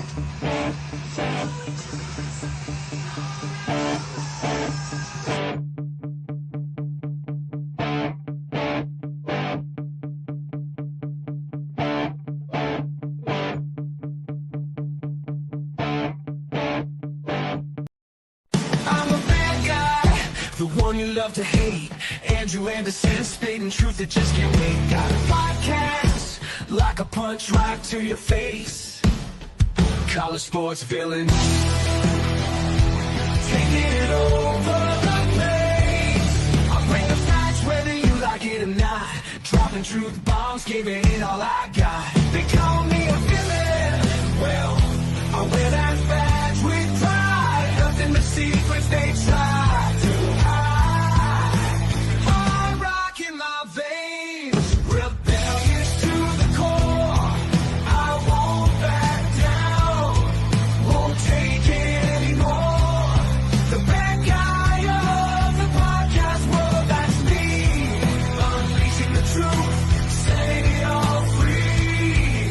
The one you love to hate, Andrew Anderson, spitting truth that just can't wait. Got a podcast, like a punch right to your face. College sports villains, taking it over the place. I bring the facts whether you like it or not. Dropping truth bombs, giving it all I got. They call me a villain, well, I wear that badge with pride. Nothing but secrets they try to hide. Hard rock in my veins, rebellious to the core. I won't back down, won't take it anymore. The bad guy of the podcast world, that's me. Unleashing the truth, setting it all free.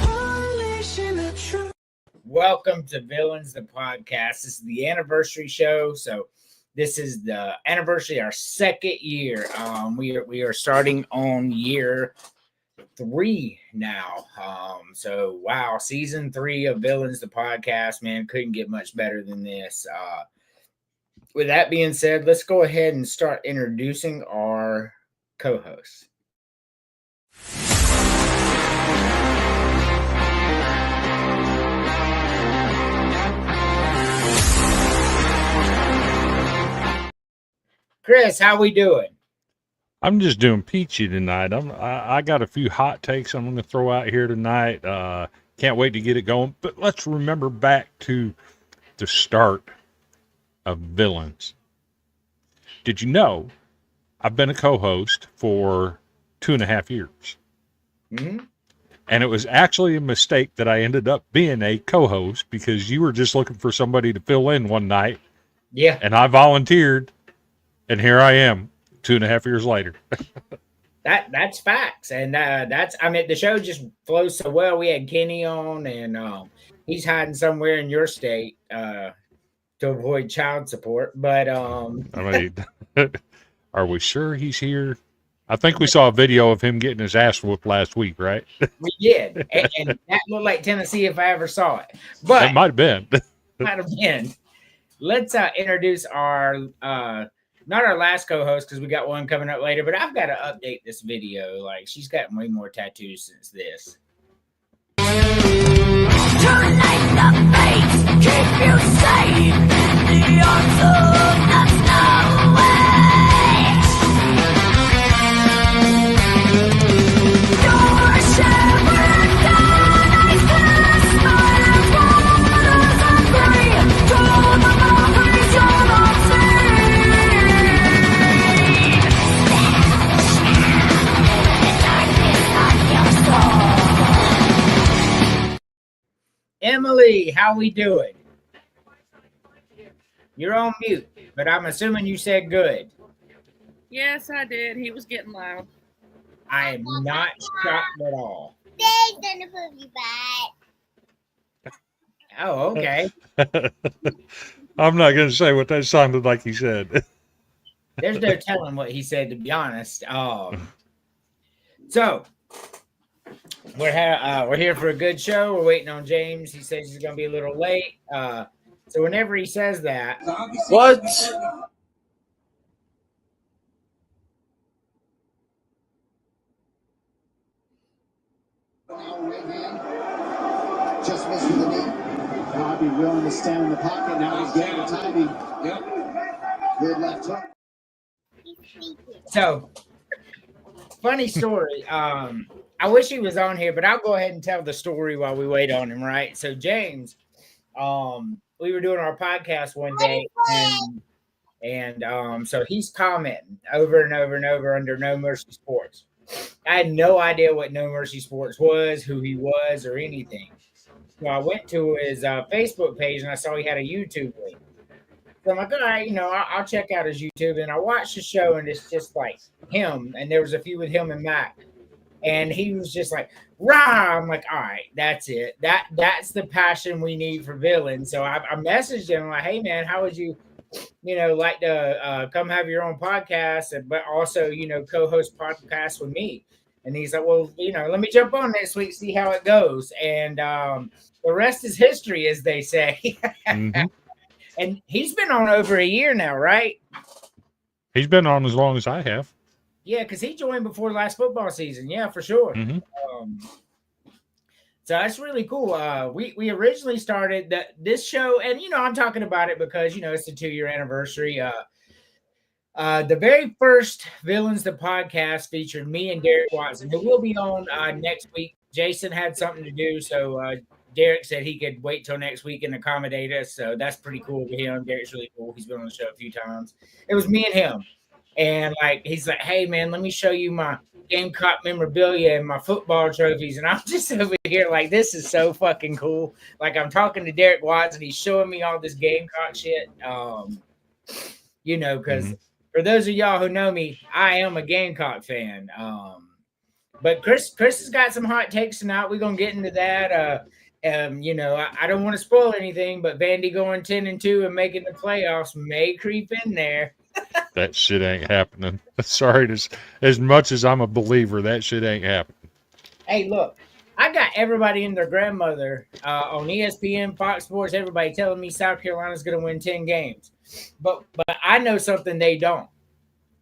Unleashing the truth. Welcome to Villains, the podcast. This is the anniversary show. So this is the anniversary, our second year. We are starting on year 3 now. So wow, season 3 of Villains, the podcast, man, couldn't get much better than this. With that being said, let's go ahead and start introducing our co-hosts. Chris, how we doing? I'm just doing peachy tonight. I got a few hot takes I'm going to throw out here tonight. Can't wait to get it going. But let's remember back to the start of Villains. Did you know I've been a co-host for 2.5 years? Mm-hmm. And it was actually a mistake that I ended up being a co-host because you were just looking for somebody to fill in one night. Yeah. And I volunteered. And here I am 2.5 years later. That's facts. And the show just flows so well. We had Kenny on, and he's hiding somewhere in your state to avoid child support. But I mean, are we sure he's here? I think we saw a video of him getting his ass whooped last week, right? We did. And that looked like Tennessee if I ever saw it. But it might have been. Let's introduce our not our last co-host, because we got one coming up later, but I've got to update this video. Like, she's got way more tattoos since this. Tonight the fates keep you safe in the arms of the snow. Your shepherd guides the smile waters of grey. To the mountains you're not Emily, how we doing? You're on mute, but I'm assuming you said good. Yes, I did. He was getting loud. I am not shocked at all. They're gonna put you back. Oh, okay. I'm not going to say what that sounded like he said. There's no telling what he said, to be honest. So we're here for a good show. We're waiting on James. He says he's going to be a little late. So whenever he says that, What? Just missed with the knee. Bobby willing to stand in the pocket. Now he's getting the timing. Yep. Good left hook. so funny story. I wish he was on here, but I'll go ahead and tell the story while we wait on him, right? So James, we were doing our podcast one day, and And so he's commenting over and over and over under No Mercy Sports. I had no idea what No Mercy Sports was, who he was, or anything. So I went to his Facebook page and I saw he had a YouTube link. So I'm like, all right, I'll check out his YouTube. And I watched the show and it's just like him. And there was a few with him and Mac. And he was just like, rah. I'm like, all right, that's it. That's the passion we need for villains. So I messaged him like, hey man, how would you like to come have your own podcast, but also, co-host podcasts with me? And he's like, well, let me jump on next week, see how it goes. And the rest is history, as they say. Mm-hmm. And he's been on over a year now, right? He's been on as long as I have. Yeah, because he joined before last football season. Yeah, for sure. Mm-hmm. So that's really cool. We originally started this show, and I'm talking about it because it's the 2-year anniversary. The very first Villains the podcast featured me and Derek Watson, who will be on next week. Jason had something to do, so Derek said he could wait till next week and accommodate us. So that's pretty cool for him. Derek's really cool. He's been on the show a few times. It was me and him. And he's like, hey man, let me show you my Gamecock memorabilia and my football trophies. And I'm just over here like, this is so fucking cool. Like, I'm talking to Derek Watts and he's showing me all this Gamecock shit. Because for those of y'all who know me, I am a Gamecock fan. But Chris has got some hot takes tonight. We're gonna get into that. I don't want to spoil anything, but Vandy going 10-2 and making the playoffs may creep in there. That shit ain't happening. Sorry, as much as I'm a believer, that shit ain't happening. Hey, look, I got everybody and their grandmother on ESPN, Fox Sports, everybody telling me South Carolina's going to win 10 games. But I know something they don't.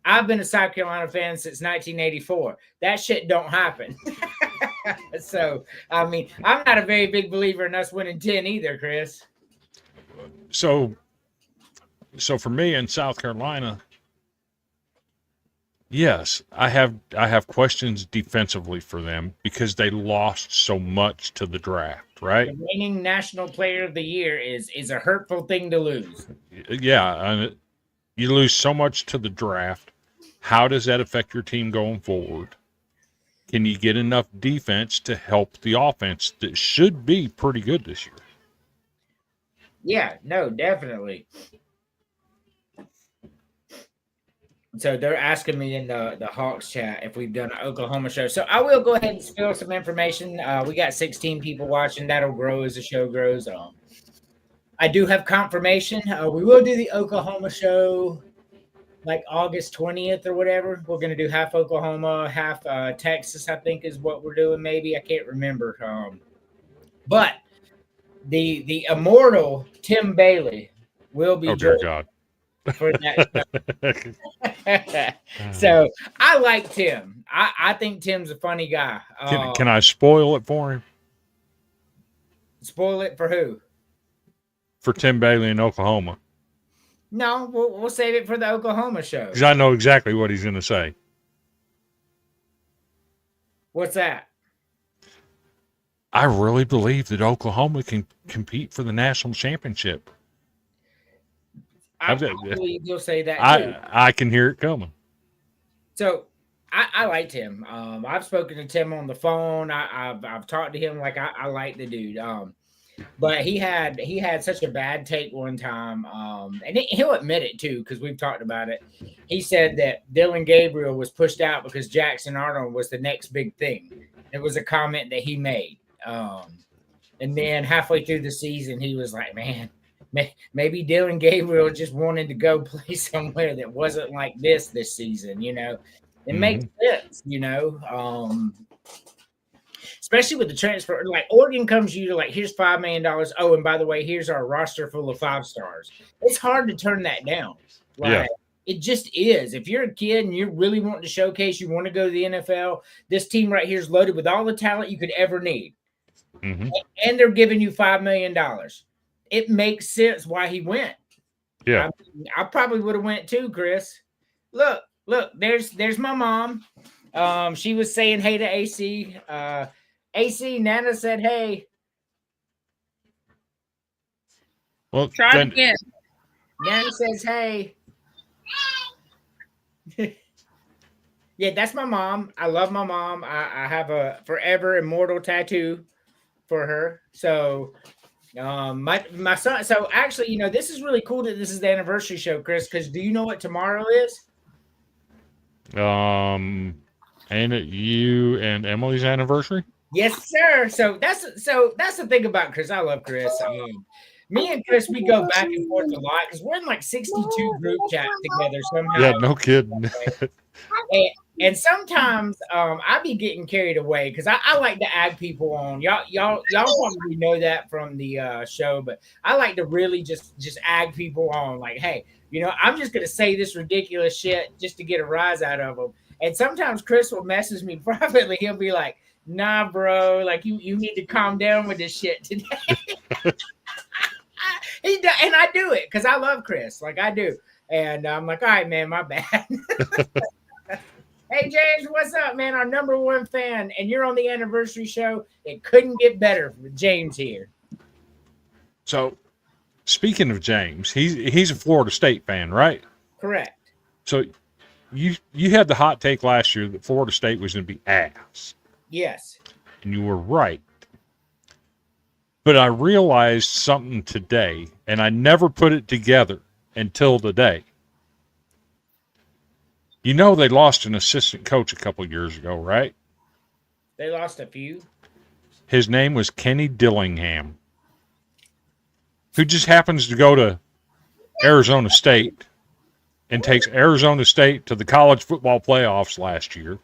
I've been a South Carolina fan since 1984. That shit don't happen. So, I mean, I'm not a very big believer in us winning 10 either, Chris. So for me in South Carolina, yes, I have questions defensively for them because they lost so much to the draft, right? The reigning National Player of the Year is a hurtful thing to lose. Yeah, and you lose so much to the draft. How does that affect your team going forward? Can you get enough defense to help the offense that should be pretty good this year? Yeah, no, definitely. So they're asking me in the Hawks chat if we've done an Oklahoma show. So I will go ahead and spill some information. We got 16 people watching. That'll grow as the show grows. I do have confirmation. We will do the Oklahoma show like August 20th or whatever. We're going to do half Oklahoma, half Texas, I think is what we're doing. Maybe I can't remember. But the immortal Tim Bailey will be joining. God. For that. So I like Tim. I think Tim's a funny guy. Can I spoil it for him? Spoil it for who? For Tim Bailey in Oklahoma. No, we'll save it for the Oklahoma show. Because I know exactly what he's going to say. What's that? I really believe that Oklahoma can compete for the national championship. I believe you'll say that too. I can hear it coming. So I liked him. I've spoken to Tim on the phone. I've talked to him like I like the dude. But he had such a bad take one time, and he'll admit it too because we've talked about it. He said that Dylan Gabriel was pushed out because Jackson Arnold was the next big thing. It was a comment that he made, and then halfway through the season, he was like, "Man, maybe Dylan Gabriel just wanted to go play somewhere that wasn't like this season." It makes sense. Especially with the transfer, like Oregon comes to you to like, here's $5 million. Oh, and by the way, here's our roster full of 5 stars. It's hard to turn that down. Like, It just is. If you're a kid and you're really wanting to showcase, you want to go to the NFL, this team right here is loaded with all the talent you could ever need. Mm-hmm. And they're giving you $5 million. It makes sense why he went. Yeah. I probably would have went too, Chris. Look, there's my mom. She was saying hey to AC. AC, Nana said, hey. Well, try it again. Nana says, hey. Yeah, that's my mom. I love my mom. I have a forever immortal tattoo for her. So my son. So actually, this is really cool that this is the anniversary show, Chris. Because do you know what tomorrow is? Ain't it you and Emily's anniversary? Yes, sir. So that's the thing about Chris. I love Chris. Me and Chris, we go back and forth a lot because we're in like 62 group chats together somehow. Yeah, no kidding. And sometimes I be getting carried away because I like to ag people on. Y'all probably know that from the show, but I like to really just ag people on. Like, hey, I'm just gonna say this ridiculous shit just to get a rise out of them. And sometimes Chris will message me privately. He'll be like, "Nah, bro, like you need to calm down with this shit today." And I do it because I love Chris, like I do. And I'm like, all right, man, my bad. Hey, James, what's up, man? Our number one fan, and you're on the anniversary show. It couldn't get better with James here. So, speaking of James, he's a Florida State fan, right? Correct. So, you had the hot take last year that Florida State was going to be ass. Yes. And you were right. But I realized something today, and I never put it together until today. You know they lost an assistant coach a couple years ago, right? They lost a few. His name was Kenny Dillingham, who just happens to go to Arizona State and takes Arizona State to the college football playoffs last year.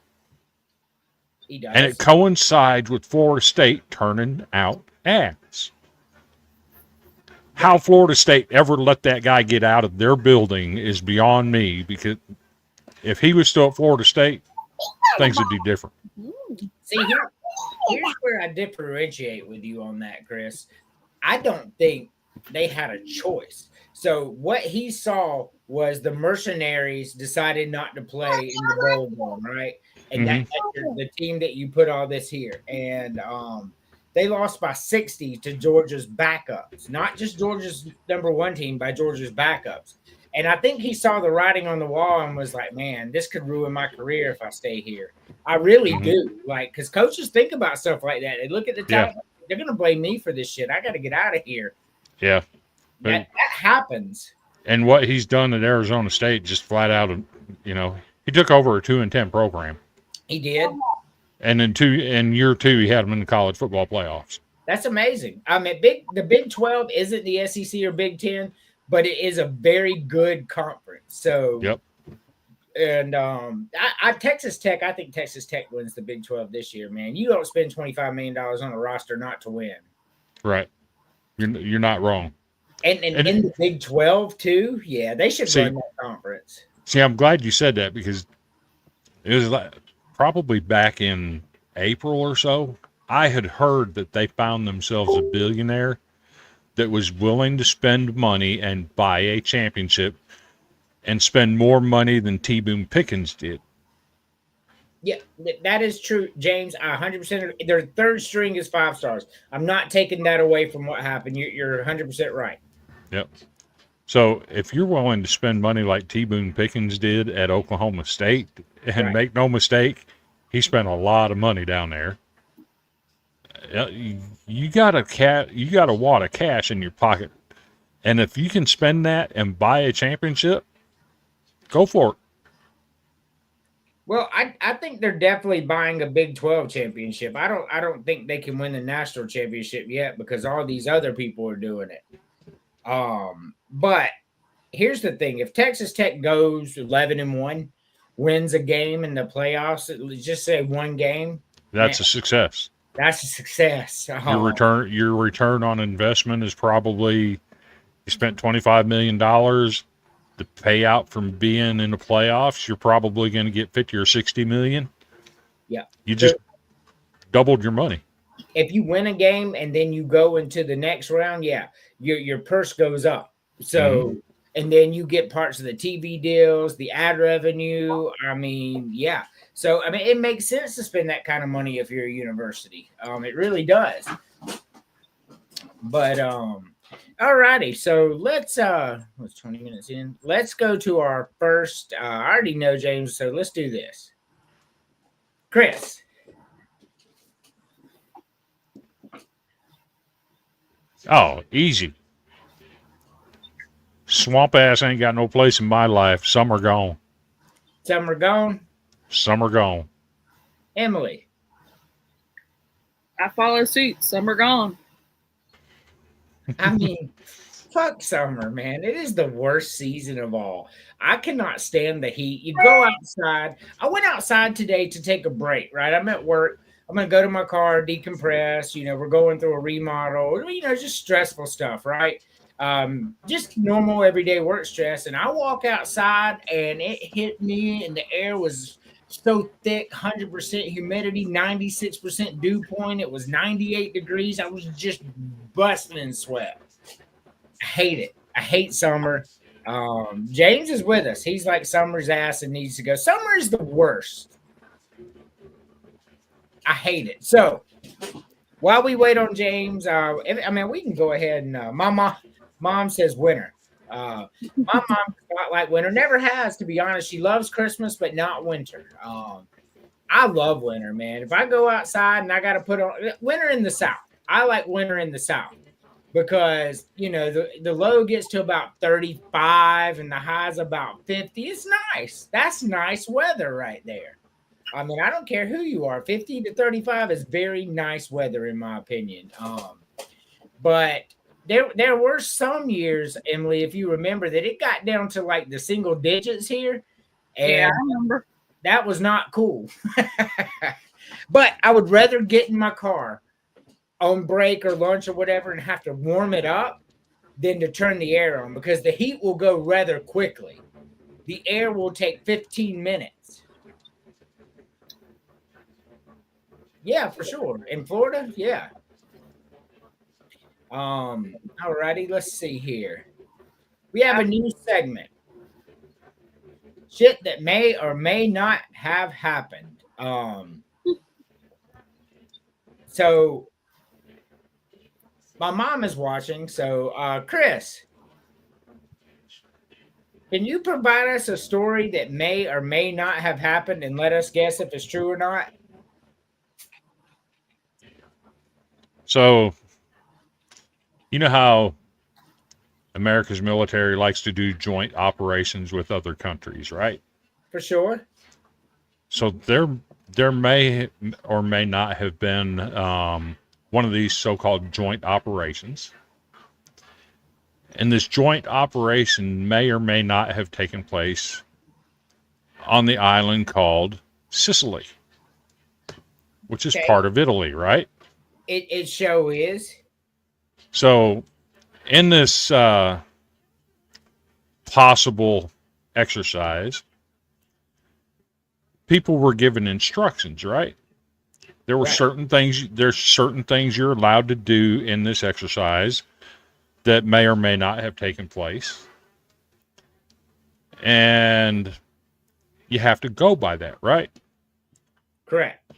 He does. And it coincides with Florida State turning out ass. How Florida State ever let that guy get out of their building is beyond me, because if he was still at Florida State, things would be different. See, here's where I differentiate with you on that, Chris. I don't think they had a choice. So what he saw was the mercenaries decided not to play in the bowl game, right? And that's the team that you put all this here. And they lost by 60 to Georgia's backups, not just Georgia's number one team, by Georgia's backups. And I think he saw the writing on the wall and was like, man, this could ruin my career if I stay here. I really do. Like, because coaches think about stuff like that. They look at the talent. Yeah. They're going to blame me for this shit. I got to get out of here. Yeah. That happens. And what he's done at Arizona State, just flat out, he took over a 2-10 program. He did. And in year two, he had them in the college football playoffs. That's amazing. I mean, the Big 12 isn't the SEC or Big 10, but it is a very good conference. So, yep. And Texas Tech, I think Texas Tech wins the Big 12 this year, man. You don't spend $25 million on a roster not to win. Right. You're not wrong. And in the Big 12 too, yeah, they should run that conference. See, I'm glad you said that, because it was probably back in April or so, I had heard that they found themselves a billionaire that was willing to spend money and buy a championship and spend more money than T. Boone Pickens did. Yeah, that is true, James. 100%. Their third string is 5 stars. I'm not taking that away from what happened. You're 100% right. Yep. So if you're willing to spend money like T. Boone Pickens did at Oklahoma State, and make no mistake, he spent a lot of money down there. You got a wad of cash in your pocket, and if you can spend that and buy a championship, go for it. Well, I think they're definitely buying a Big 12 championship. I don't think they can win the national championship yet because all these other people are doing it. But here's the thing: if Texas Tech goes 11-1, wins a game in the playoffs, just say one game, that's a success. That's a success. Your return on investment is probably, you spent $25 million. The payout from being in the playoffs, you're probably going to get 50 or 60 million. Yeah. You just doubled your money. If you win a game and then you go into the next round, your purse goes up. So, and then you get parts of the TV deals, the ad revenue. I mean, yeah. So, I mean, it makes sense to spend that kind of money if you're a university. It really does. But, all righty. So let's, what's 20 minutes in? Let's go to our first, I already know, James, so let's do this. Chris. Oh, easy. Swamp ass ain't got no place in my life. Some are gone. Some are gone. Some are gone. Emily. I follow suit. Some are gone. I mean, fuck summer, man. It is the worst season of all. I cannot stand the heat. You go outside. I went outside today to take a break, right? I'm at work. I'm going to go to my car, decompress. We're going through a remodel, just stressful stuff, right? Just normal everyday work stress. And I walk outside and it hit me, and the air was so thick, 100% humidity, 96% dew point. It was 98 degrees. I was just busting in sweat. I hate it. I hate summer. James is with us. He's like summer's ass and needs to go. Summer is the worst. I hate it. So while we wait on James, we can go ahead and my mom says winter. My mom does not like winter. Never has, to be honest. She loves Christmas, but not winter. I love winter, man. If I go outside and I got to put on winter in the South, I like winter in the South because the low gets to about 35 and the high's about 50. It's nice. That's nice weather right there. I mean, I don't care who you are. 50 to 35 is very nice weather, in my opinion. But there were some years, Emily, if you remember, that it got down to like the single digits here. And Yeah, I remember. that was not cool. But I would rather get in my car on break or lunch or whatever and have to warm it up than to turn the air on, because the heat will go rather quickly. The air will take 15 minutes. Yeah, for sure. In Florida, yeah. Alrighty, let's see here. We have a new segment. Shit that may or may not have happened. So my mom is watching. So Chris, can you provide us a story that may or may not have happened and let us guess if it's true or not? So, you know how America's military likes to do joint operations with other countries, right? For sure. So there may or may not have been one of these so-called joint operations. And this joint operation may or may not have taken place on the island called Sicily, which is part of Italy, right? It show is. So in this possible exercise, people were given instructions, right? There were certain things you're allowed to do in this exercise that may or may not have taken place. And you have to go by that, right? Correct.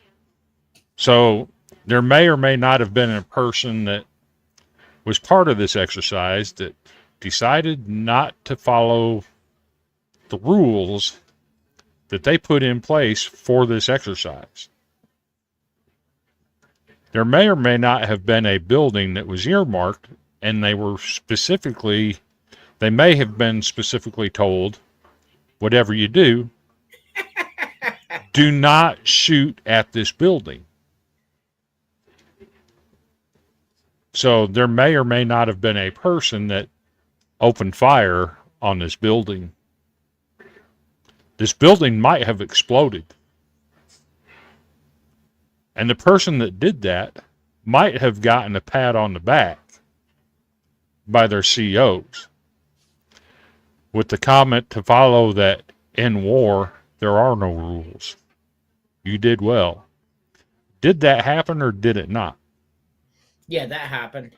So there may or may not have been a person that was part of this exercise that decided not to follow the rules that they put in place for this exercise. There may or may not have been a building that was earmarked, and they may have been specifically told, whatever you do, do not shoot at this building. So there may or may not have been a person that opened fire on this building. This building might have exploded. And the person that did that might have gotten a pat on the back by their COs with the comment to follow that in war, there are no rules. You did well. Did that happen or did it not? Yeah, that happened.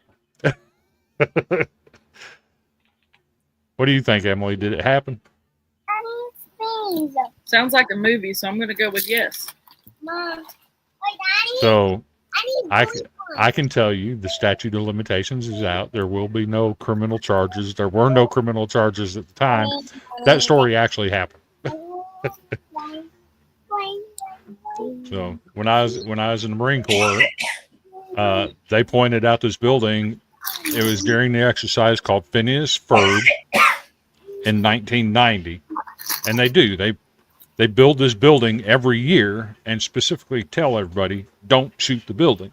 What do you think, Emily? Did it happen? Sounds like a movie, so I'm going to go with yes. So I can tell you the statute of limitations is out. There will be no criminal charges. There were no criminal charges at the time. That story actually happened. So when I was in the Marine Corps, they pointed out this building. It was during the exercise called Phineas Ferb in 1990, and they build this building every year and specifically tell everybody don't shoot the building.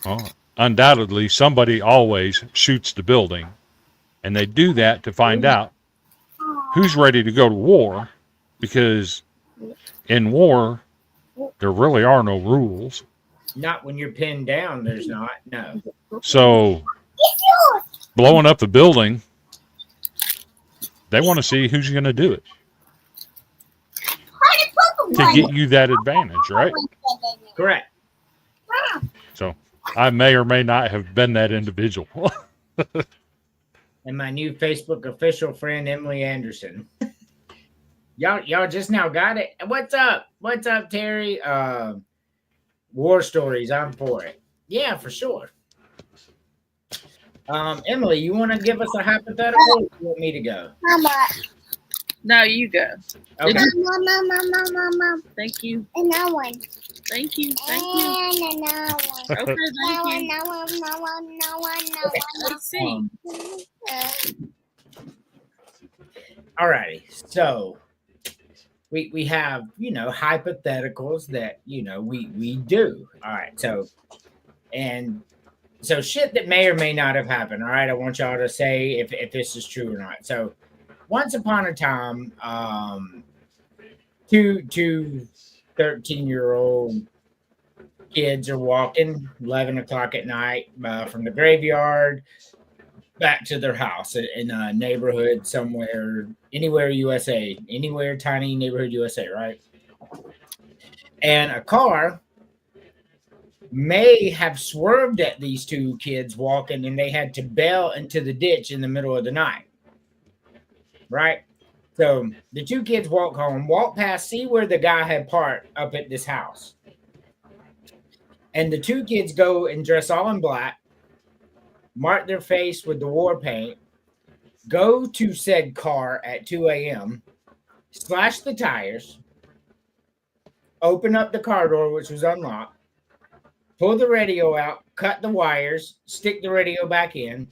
Well, undoubtedly, somebody always shoots the building, and they do that to find out who's ready to go to war, because in war there really are no rules. Not when you're pinned down. There's not. No. So blowing up the building, they want to see who's going to do it to get you that advantage, right? Correct. So I may or may not have been that individual. And my new Facebook official friend, Emily Anderson. Y'all just now got it. What's up? What's up, Terry? War stories. I'm for it. Yeah, for sure. Emily, you want to give us a hypothetical, or do you want me to go? Mama. No, you go. Okay. Mom. Thank you. Another one. Thank you. Thank you. And another one. Okay, thank you. No one. Let's see. Alrighty. So we have, hypotheticals that, we do. All right. So shit that may or may not have happened. All right. I want y'all to say if this is true or not. So once upon a time, two 13-year-old kids are walking 11 o'clock at night from the graveyard back to their house in a neighborhood somewhere, anywhere USA, anywhere tiny neighborhood USA, right? And a car may have swerved at these two kids walking, and they had to bail into the ditch in the middle of the night, right? So the two kids walk home, walk past, see where the guy had parked up at this house. And the two kids go and dress all in black, mark their face with the war paint, go to said car at 2 a.m., slash the tires, open up the car door, which was unlocked, pull the radio out, cut the wires, stick the radio back in,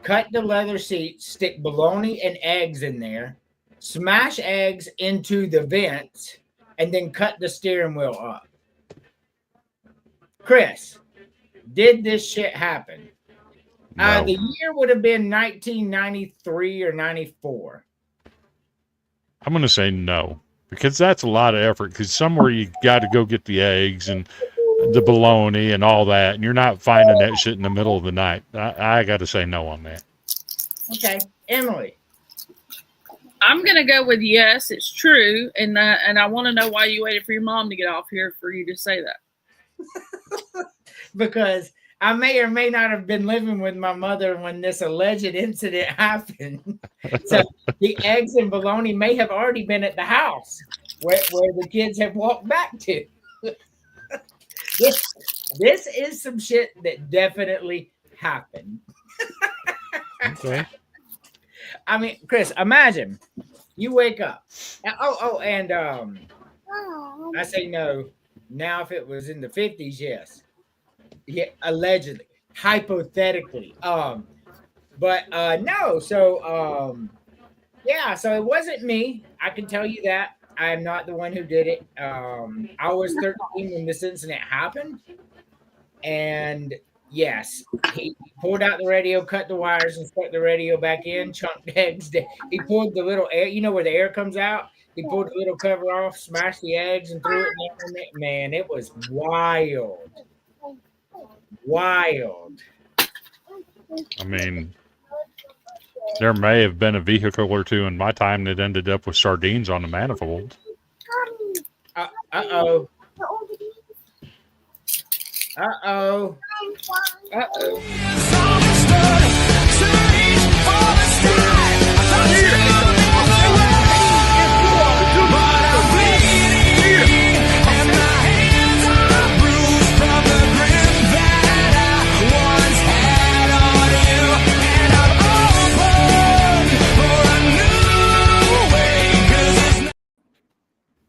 cut the leather seats, stick bologna and eggs in there, smash eggs into the vents, and then cut the steering wheel up. Chris, did this shit happen? No. The year would have been 1993 or 94. I'm going to say no, because that's a lot of effort, because somewhere you got to go get the eggs and the bologna and all that, and you're not finding that shit in the middle of the night. I got to say no on that. Okay. Emily. I'm gonna go with yes, it's true, and I want to know why you waited for your mom to get off here for you to say that. Because I may or may not have been living with my mother when this alleged incident happened. So the eggs and bologna may have already been at the house where the kids have walked back to. This is some shit that definitely happened. Okay. I mean, Chris, imagine you wake up. And I say no. Now, if it was in the 50s, yes. Yeah, allegedly, hypothetically. But no. So, yeah. So it wasn't me. I can tell you that. I am not the one who did it. I was 13 when this incident happened, and yes, he pulled out the radio, cut the wires, and stuck the radio back in. Chunked eggs. He pulled the little air. You know where the air comes out? He pulled the little cover off, smashed the eggs, and threw it down. Man, it was wild. Wild. I mean, there may have been a vehicle or two in my time that ended up with sardines on the manifold. Uh-oh. Uh-oh. Uh-oh.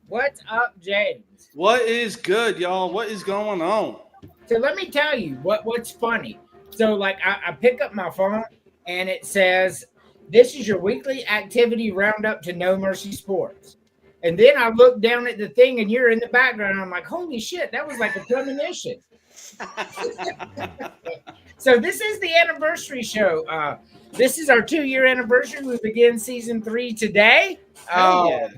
What's up, Jay? What is good, y'all? What is going on? So let me tell you what's funny. So like I pick up my phone and it says, "This is your weekly activity roundup to No Mercy Sports." And then I look down at the thing and you're in the background. And I'm like, holy shit, that was like a premonition. So this is the anniversary show. This is our 2-year anniversary. We begin season 3 today. Hell yeah.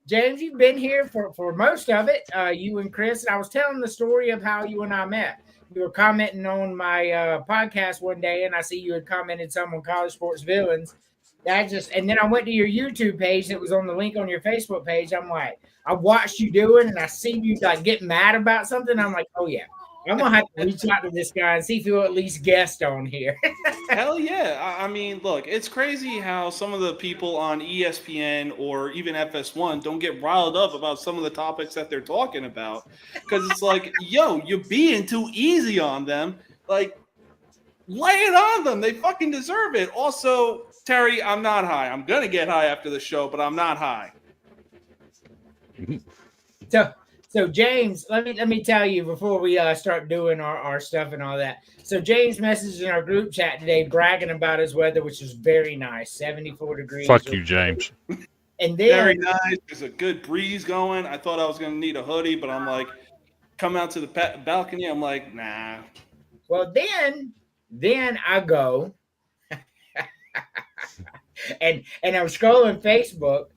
James, you've been here for most of it. You and Chris. And I was telling the story of how you and I met. You were commenting on my podcast one day, and I see you had commented some on college sports villains. And then I went to your YouTube page that was on the link on your Facebook page. I'm like, I watched you do it, and I see you like get mad about something. I'm like, oh yeah, I'm gonna have to reach out to this guy and see if he'll at least guest on here. Hell yeah. I mean, look, it's crazy how some of the people on ESPN or even FS1 don't get riled up about some of the topics that they're talking about. Because it's like, yo, you're being too easy on them. Like, lay it on them. They fucking deserve it. Also, Terry, I'm not high. I'm going to get high after the show, but I'm not high. So James, let me tell you before we start doing our stuff and all that. So James messaged in our group chat today bragging about his weather, which is very nice, 74 degrees. Fuck you, James. And then very nice. There's a good breeze going. I thought I was going to need a hoodie, but I'm like, come out to the balcony. I'm like, nah. Well, then I go and I'm scrolling Facebook.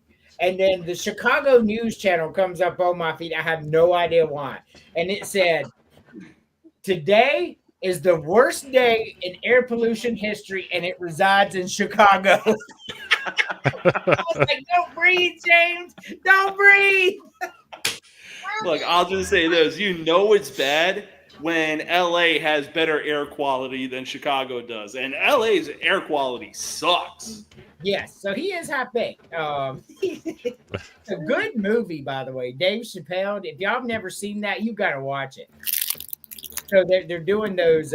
And then the Chicago News Channel comes up on my feed. I have no idea why. And it said, today is the worst day in air pollution history, and it resides in Chicago. I was like, don't breathe, James. Don't breathe. Look, I'll just say this. You know it's bad when LA has better air quality than Chicago does. And LA's air quality sucks. Yes, so he is happy. It's a good movie, by the way. Dave Chappelle. If y'all have never seen that, you got to watch it. So they're doing those.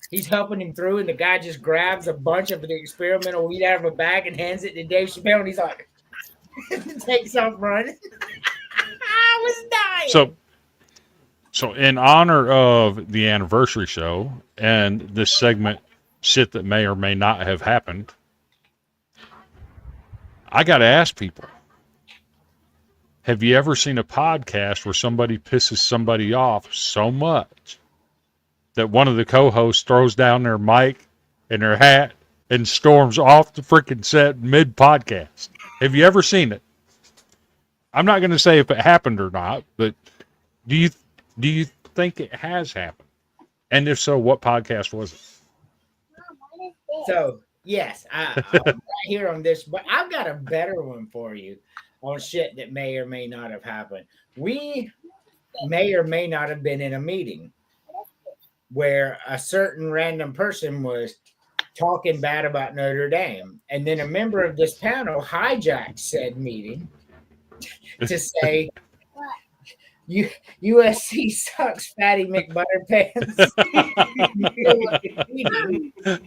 He's helping him through, and the guy just grabs a bunch of the experimental weed out of a bag and hands it to Dave Chappelle, and he's like, takes off running. I was dying. So in honor of the anniversary show and this segment, shit that may or may not have happened, I got to ask people, have you ever seen a podcast where somebody pisses somebody off so much that one of the co-hosts throws down their mic and their hat and storms off the freaking set mid-podcast? Have you ever seen it? I'm not going to say if it happened or not, but do you think it has happened? And if so, what podcast was it? So, yes, I'm right here on this, but I've got a better one for you on shit that may or may not have happened. We may or may not have been in a meeting where a certain random person was talking bad about Notre Dame. And then a member of this panel hijacked said meeting to say, USC sucks, Fatty McButterpants.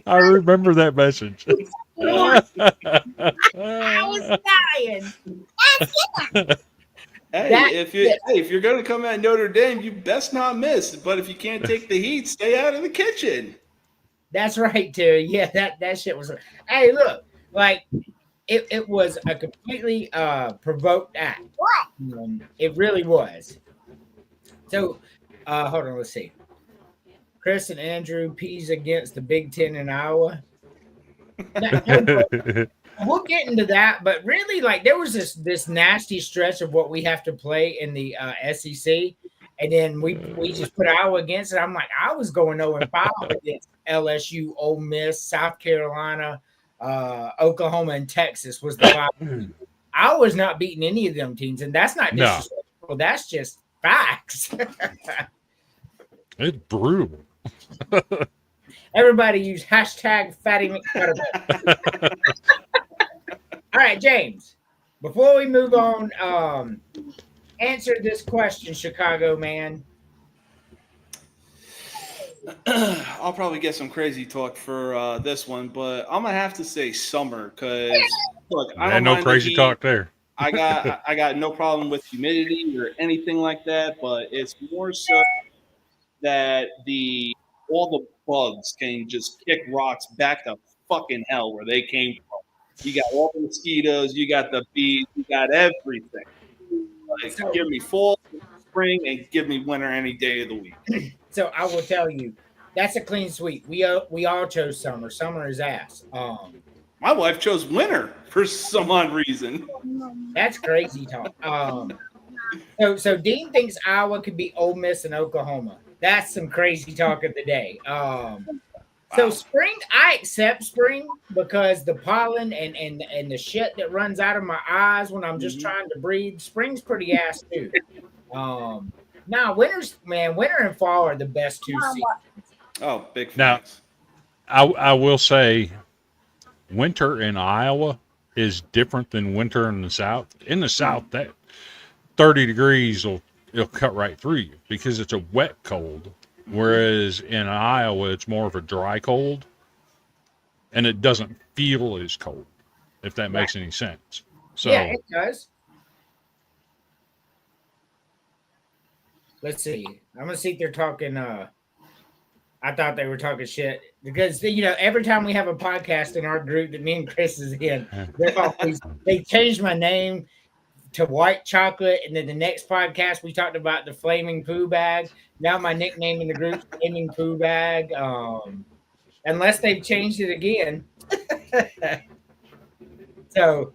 I remember that message. I was dying. If you're going to come at Notre Dame, you best not miss. But if you can't take the heat, stay out of the kitchen. That's right, Terry. Yeah, that shit was. Hey, look, like it was a completely provoked act. It really was. So, hold on, let's see. Chris and Andrew P's against the Big Ten in Iowa. We'll get into that, but really, like, there was this nasty stretch of what we have to play in the SEC, and then we just put Iowa against it. I'm like, I was going 0-5 against LSU, Ole Miss, South Carolina, Oklahoma, and Texas was the 5. I was not beating any of them teams, and that's not disrespectful. No. That's just facts. It's brutal. Everybody use hashtag Fatty McButterpants. All right, James, before we move on, answer this question, Chicago man. I'll probably get some crazy talk for this one, but I'm going to have to say summer because, look, I don't no crazy talk there. I got no problem with humidity or anything like that, but it's more so that all the bugs can just kick rocks back to fucking hell where they came from. You got all the mosquitoes, you got the bees, you got everything. Like, So, give me fall, spring, and give me winter any day of the week. so I will tell you, that's a clean sweep. We all chose summer. Summer is ass. My wife chose winter for some odd reason. That's crazy talk. So Dean thinks Iowa could be Ole Miss and Oklahoma. That's some crazy talk of the day. So Wow. spring, I accept spring because the pollen and the shit that runs out of my eyes when I'm just trying to breathe. Spring's pretty ass too. Now winter and fall are the best two seasons. Oh, big Now- facts. I will say, winter in Iowa is different than winter in the South. In the South, that 30 degrees it'll cut right through you because it's a wet cold. Whereas in Iowa, it's more of a dry cold, and it doesn't feel as cold, if that makes any sense. So Yeah, it does. Let's see. I'm gonna see if they're talking. I thought they were talking shit because every time we have a podcast in our group that me and Chris is in, they changed my name to White Chocolate, and then the next podcast we talked about the Flaming Poo Bag. Now my nickname in the group's Flaming Poo Bag. Unless they've changed it again. So,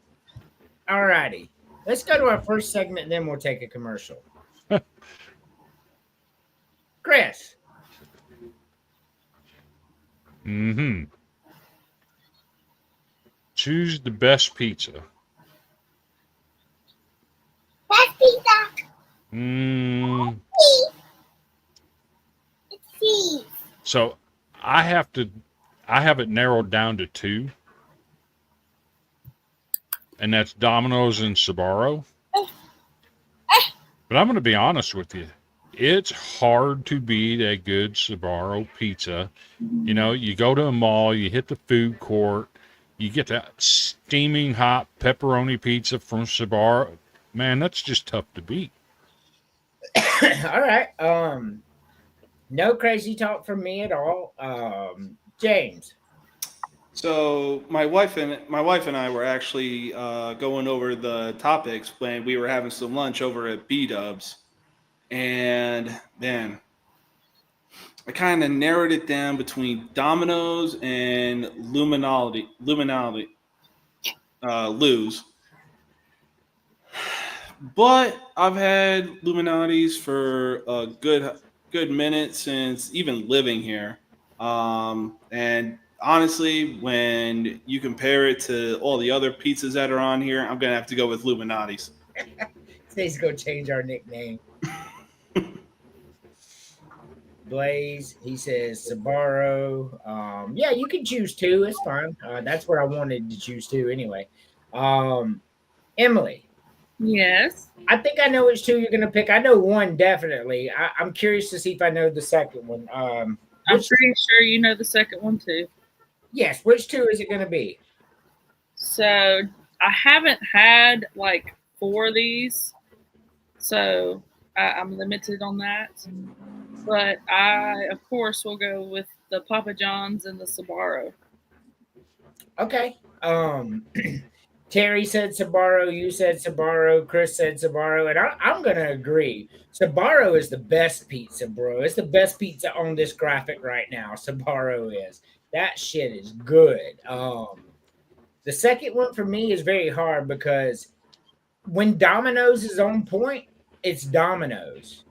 alrighty, let's go to our first segment, and then we'll take a commercial. Chris. choose the best pizza. Best pizza. It's cheese. So I have it narrowed down to two, and that's Domino's and Sbarro. But I'm going to be honest with you. It's hard to beat a good Sbarro pizza. You go to a mall, you hit the food court, you get that steaming hot pepperoni pizza from Sbarro. Man, that's just tough to beat. All right. No crazy talk from me at all. James. So my wife and I were actually going over the topics when we were having some lunch over at B-Dubs, and man, I kind of narrowed it down between Domino's and Luminati, Lou's. But I've had Luminati's for a good minute since even living here, and honestly, when you compare it to all the other pizzas that are on here, I'm gonna have to go with Luminati's. He's gonna change our nickname. Blaze, he says Sbarro. Yeah, you can choose two. It's fine. That's what I wanted to choose two anyway. Emily. Yes. I think I know which two you're gonna pick. I know one definitely. I'm curious to see if I know the second one. I'm pretty sure you know the second one too. Yes, which two is it gonna be? So I haven't had like 4 of these, so I'm limited on that. But I, of course, will go with the Papa John's and the Sbarro. Okay. Terry said Sbarro, you said Sbarro, Chris said Sbarro, and I'm gonna agree. Sbarro is the best pizza, bro. It's the best pizza on this graphic right now. Sbarro is. That shit is good. The second one for me is very hard because when Domino's is on point, it's Domino's.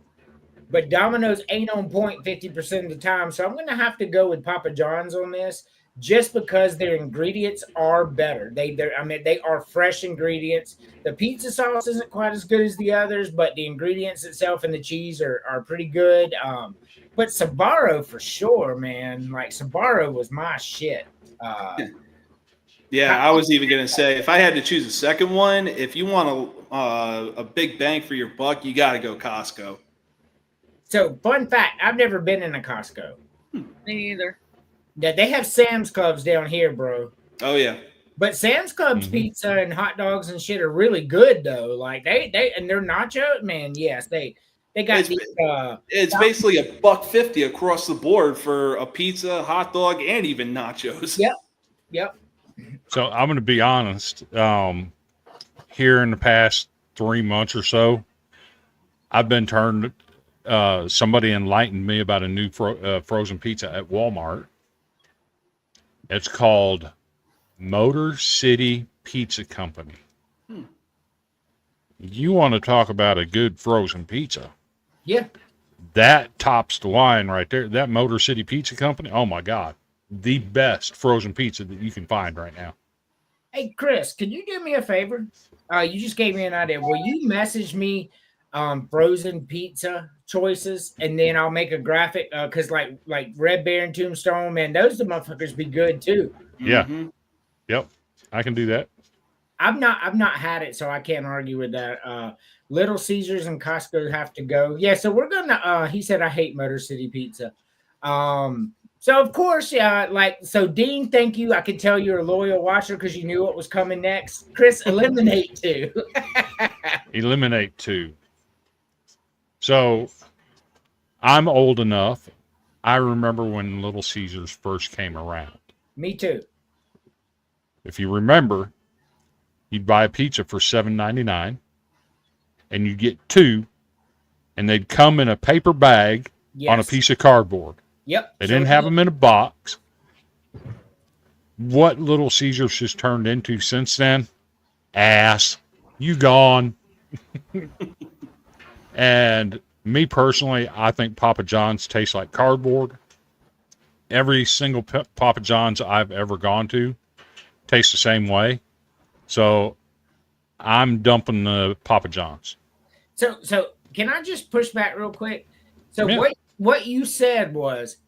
But Domino's ain't on point 50% of the time. So I'm gonna have to go with Papa John's on this just because their ingredients are better. They are fresh ingredients. The pizza sauce isn't quite as good as the others, but the ingredients itself and the cheese are pretty good. But Sbarro for sure, man. Like Sbarro was my shit. Yeah, I was even gonna say if I had to choose a second one, if you want a big bang for your buck, you got to go Costco. So fun fact, I've never been in a Costco. Me either. Yeah, they have Sam's Clubs down here, bro. Oh yeah. But Sam's Club's Mhm. pizza and hot dogs and shit are really good though. Like they and their nacho, man. Yes, they got It's, these. it's basically $1.50 across the board for a pizza, hot dog, and even nachos. Yep, yep. So I'm going to be honest. Here in the past 3 months or so, I've been turned. Somebody enlightened me about a new frozen pizza at Walmart. It's called Motor City Pizza Company. You want to talk about a good frozen pizza? Yeah. That tops the line right there. That Motor City Pizza Company. Oh my God, the best frozen pizza that you can find right now. Hey Chris, can you do me a favor? You just gave me an idea. Will you message me frozen pizza choices, and then I'll make a graphic because like Red Bear and Tombstone, man, those the motherfuckers be good too. Yeah. Mm-hmm. Yep. I can do that. I've not had it, so I can't argue with that. Little Caesars and Costco have to go. Yeah, so we're gonna he said I hate Motor City Pizza. So of course, yeah, like so Dean, thank you. I can tell you're a loyal watcher because you knew what was coming next. Chris, eliminate two. Eliminate two. So I'm old enough. I remember when Little Caesars first came around. Me too. If you remember, you'd buy a pizza for $7.99, and you get two, and they'd come in a paper bag on a Yes. piece of cardboard. Yep. They So didn't have them in a box. What Little Caesars has turned into since then? Ass. You gone. And me personally, I think Papa John's tastes like cardboard. Every single Papa John's I've ever gone to tastes the same way. So I'm dumping the Papa John's. So can I just push back real quick? So Yeah. what you said was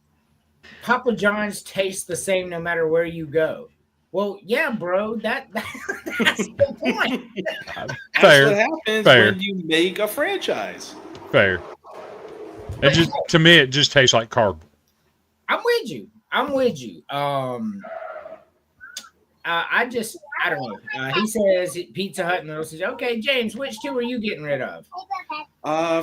Papa John's tastes the same no matter where you go. Well, yeah, bro, that's the point. That's Fair. what happens Fair. when you make a franchise. Fair. It just, to me, it just tastes like cardboard. I'm with you. I don't know. He says Pizza Hut and Little Caesars. Okay, James, which two are you getting rid of?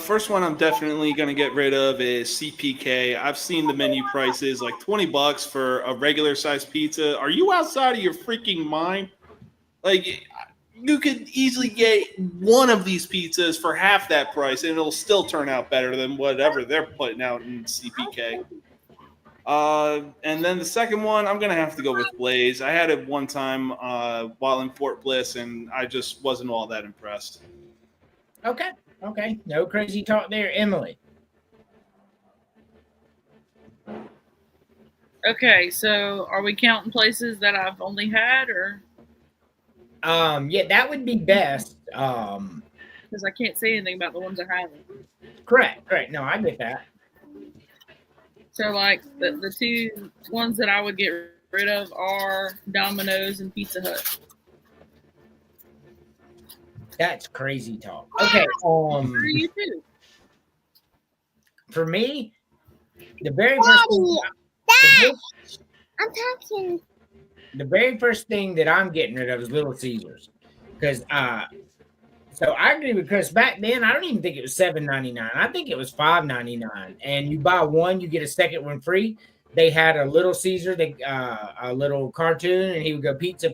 First one I'm definitely going to get rid of is CPK. I've seen the menu prices, like $20 for a regular size pizza. Are you outside of your freaking mind? Like, you could easily get one of these pizzas for half that price, and it'll still turn out better than whatever they're putting out in CPK. And then the second one, I'm gonna have to go with Blaze. I had it one time while in Fort Bliss, and I just wasn't all that impressed. Okay. No crazy talk there, Emily. Okay, so are we counting places that I've only had, or Yeah, that would be best. because I can't say anything about the ones I haven't. Correct. No, I get that. So, like the two ones that I would get rid of are Domino's and Pizza Hut. That's crazy talk. Okay. For you too. For me, the very first thing, I'm talking. the very first thing that I'm getting rid of is Little Caesars, because so I agree with Chris. Back then, I don't even think it was $7.99. I think it was $5.99, and you buy one, you get a second one free. They had a Little Caesar, a little cartoon, and he would go pizza,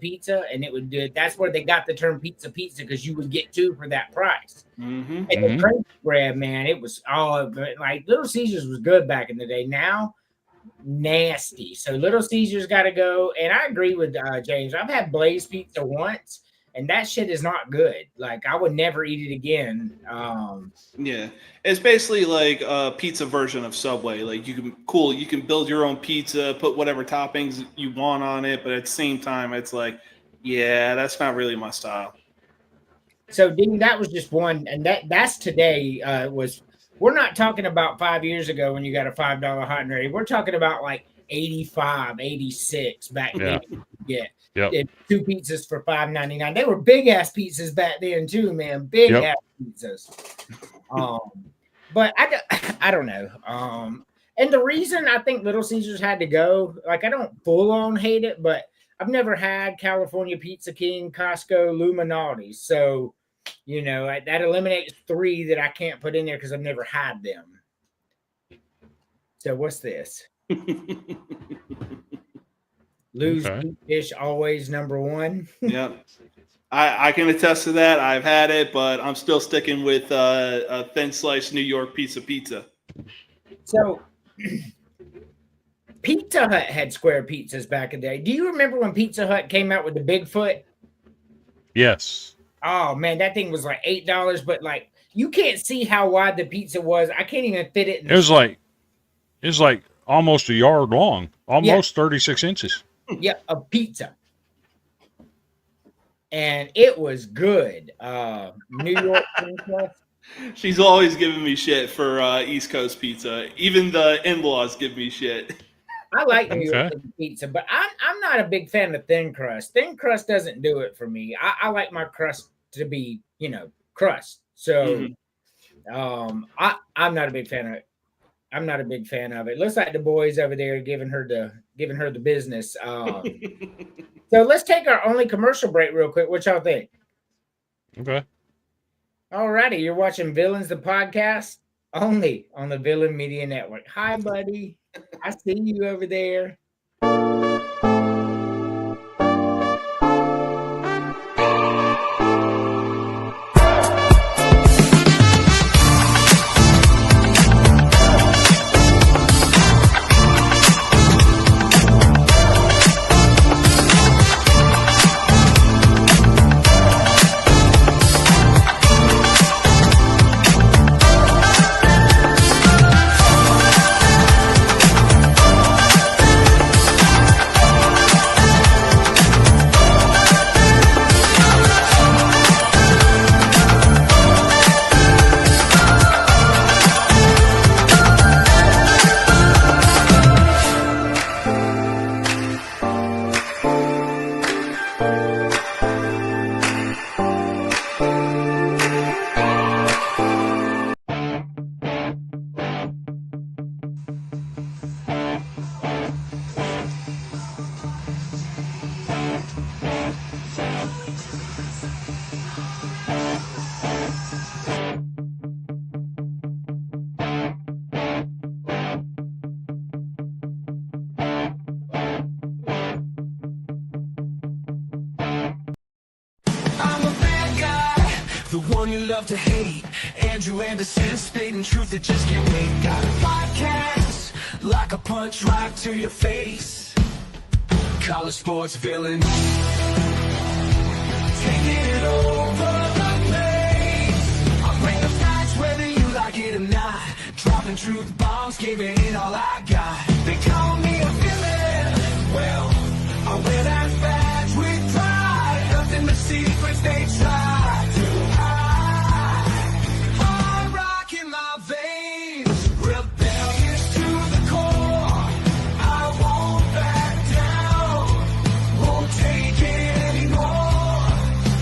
and it would do. That's where they got the term pizza, because you would get two for that price. Mm-hmm. And the crazy bread, man, it was all like Little Caesars was good back in the day. Now, nasty. So Little Caesars got to go. And I agree with James. I've had Blaze Pizza once, and that shit is not good. Like I would never eat it again. Yeah, it's basically like a pizza version of Subway. Like you can build your own pizza, put whatever toppings you want on it, but at the same time, it's like, yeah, that's not really my style. So Dean, that was just one, and that's today. We're not talking about 5 years ago when you got a $5 hot and ready. We're talking about like 85, 86 back then. Yeah. Yep. Two pizzas for $5.99. They were big ass pizzas back then too, man. Big ass pizzas. But I don't know. And the reason I think Little Caesars had to go, like I don't full on hate it, but I've never had California Pizza King, Costco, Luminati. So, that eliminates 3 that I can't put in there because I've never had them. So what's this? Lou's Okay. deep dish always number 1. Yeah, I can attest to that. I've had it, but I'm still sticking with a thin slice New York pizza. So Pizza Hut had square pizzas back in the day. Do you remember when Pizza Hut came out with the Bigfoot? Yes. Oh man, that thing was like $8, but like you can't see how wide the pizza was. I can't even fit it in It was like almost a yard long, almost 36 inches. a pizza. And it was good. New York pizza. She's always giving me shit for East Coast pizza. Even the in-laws give me shit. I like New York pizza, but I'm not a big fan of thin crust. Thin crust doesn't do it for me. I like my crust to be, crust. So I'm not a big fan of it. I'm not a big fan of it. Looks like the boys over there giving her the business. So let's take our only commercial break real quick. What y'all think? Okay. All righty. You're watching Villains, the podcast, only on the Villain Media Network. Hi, buddy. I see you over there. The one you love to hate. Andrew Anderson spitting truth that just can't wait. Got a podcast like a punch right to your face. College sports villain, taking it over the place. I bring the facts whether you like it or not. Dropping truth bombs, giving it all I got. They call me a villain. Well, I wear that badge with pride. Nothing but secrets they try to hide. I'm rocking my veins, rebellious to the core. I won't back down, won't take it anymore.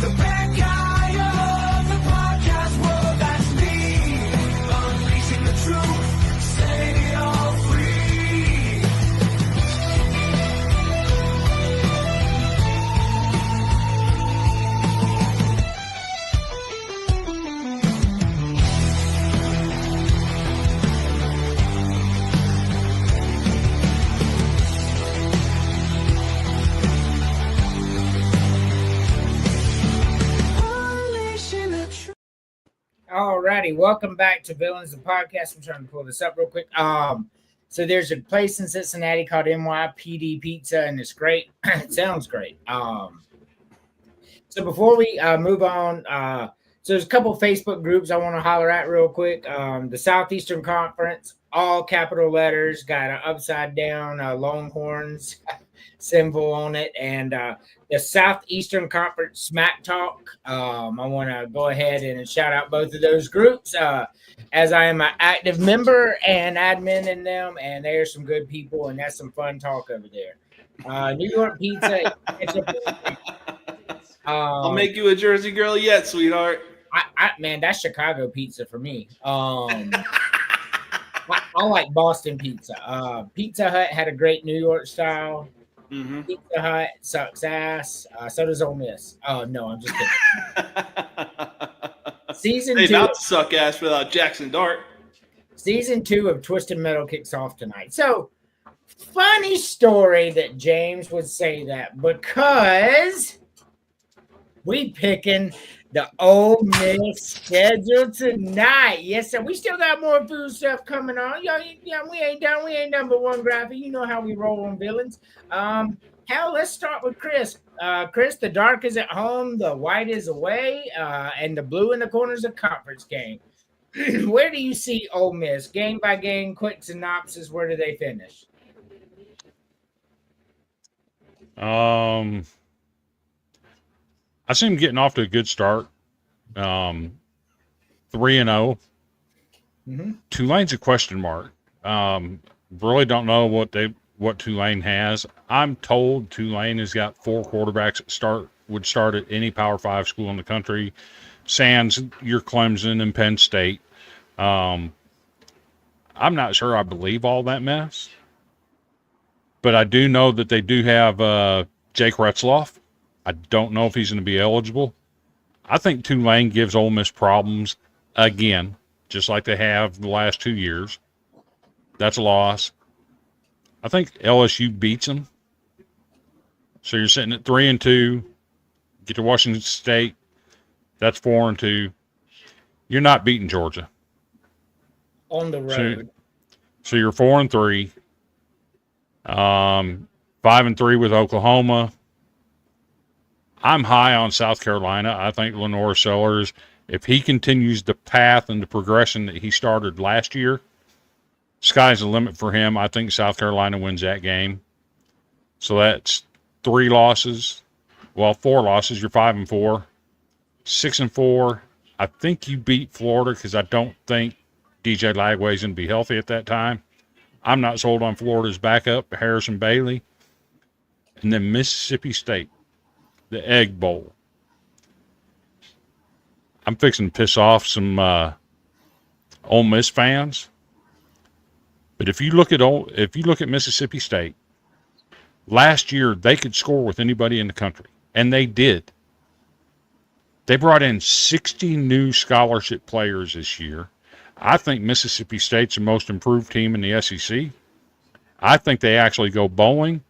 The bad guy of the podcast world, that's me. Unleashing the truth, setting it all free. Unleashing the truth. All righty, welcome back to Villains the Podcast. I'm trying to pull this up real quick. So there's a place in Cincinnati called NYPD Pizza, and it's great. It sounds great. So before we move on, so there's a couple Facebook groups I want to holler at real quick. The Southeastern Conference, all capital letters, got an upside down Longhorns symbol on it, and the Southeastern Conference Smack Talk. I want to go ahead and shout out both of those groups, as I am an active member and admin in them, and they're some good people, and that's some fun talk over there. New York Pizza. I'll make you a Jersey girl yet, sweetheart. Man, that's Chicago pizza for me. I like Boston pizza. Pizza Hut had a great New York style. Mm-hmm. Pizza Hut sucks ass. So does Ole Miss. Oh no, I'm just kidding. Season They two. about to suck ass without Jackson Dart. Season 2 of Twisted Metal kicks off tonight. So, funny story that James would say that because we picking the Ole Miss schedule tonight. Yes, sir. We still got more food stuff coming on. Yeah, we ain't done. We ain't done but one graphic. You know how we roll on villains. Hell, let's start with Chris. Chris, the dark is at home, the white is away, and the blue in the corner is a conference game. Where do you see Ole Miss? Game by game, quick synopsis. Where do they finish? I see him getting off to a good start. 3-0. Mm-hmm. Tulane's a question mark. Really don't know what Tulane has. I'm told Tulane has got 4 quarterbacks that would start at any Power 5 school in the country. Sans your Clemson and Penn State. I'm not sure I believe all that mess, but I do know that they do have Jake Retzloff. I don't know if he's going to be eligible. I think Tulane gives Ole Miss problems again, just like they have the last 2 years. That's a loss. I think LSU beats them. So you're sitting at 3-2. Get to Washington State. That's 4-2. You're not beating Georgia. On the road. So you're 4-3. 5-3 with Oklahoma. I'm high on South Carolina. I think Lenore Sellers, if he continues the path and the progression that he started last year, sky's the limit for him. I think South Carolina wins that game. So that's 3 losses. Well, 4 losses. You're 5-4. 6-4. I think you beat Florida because I don't think DJ Lagway's going to be healthy at that time. I'm not sold on Florida's backup, Harrison Bailey. And then Mississippi State, the Egg Bowl. I'm fixing to piss off some Ole Miss fans. But if you look at Mississippi State, last year they could score with anybody in the country, and they did. They brought in 60 new scholarship players this year. I think Mississippi State's the most improved team in the SEC. I think they actually go bowling,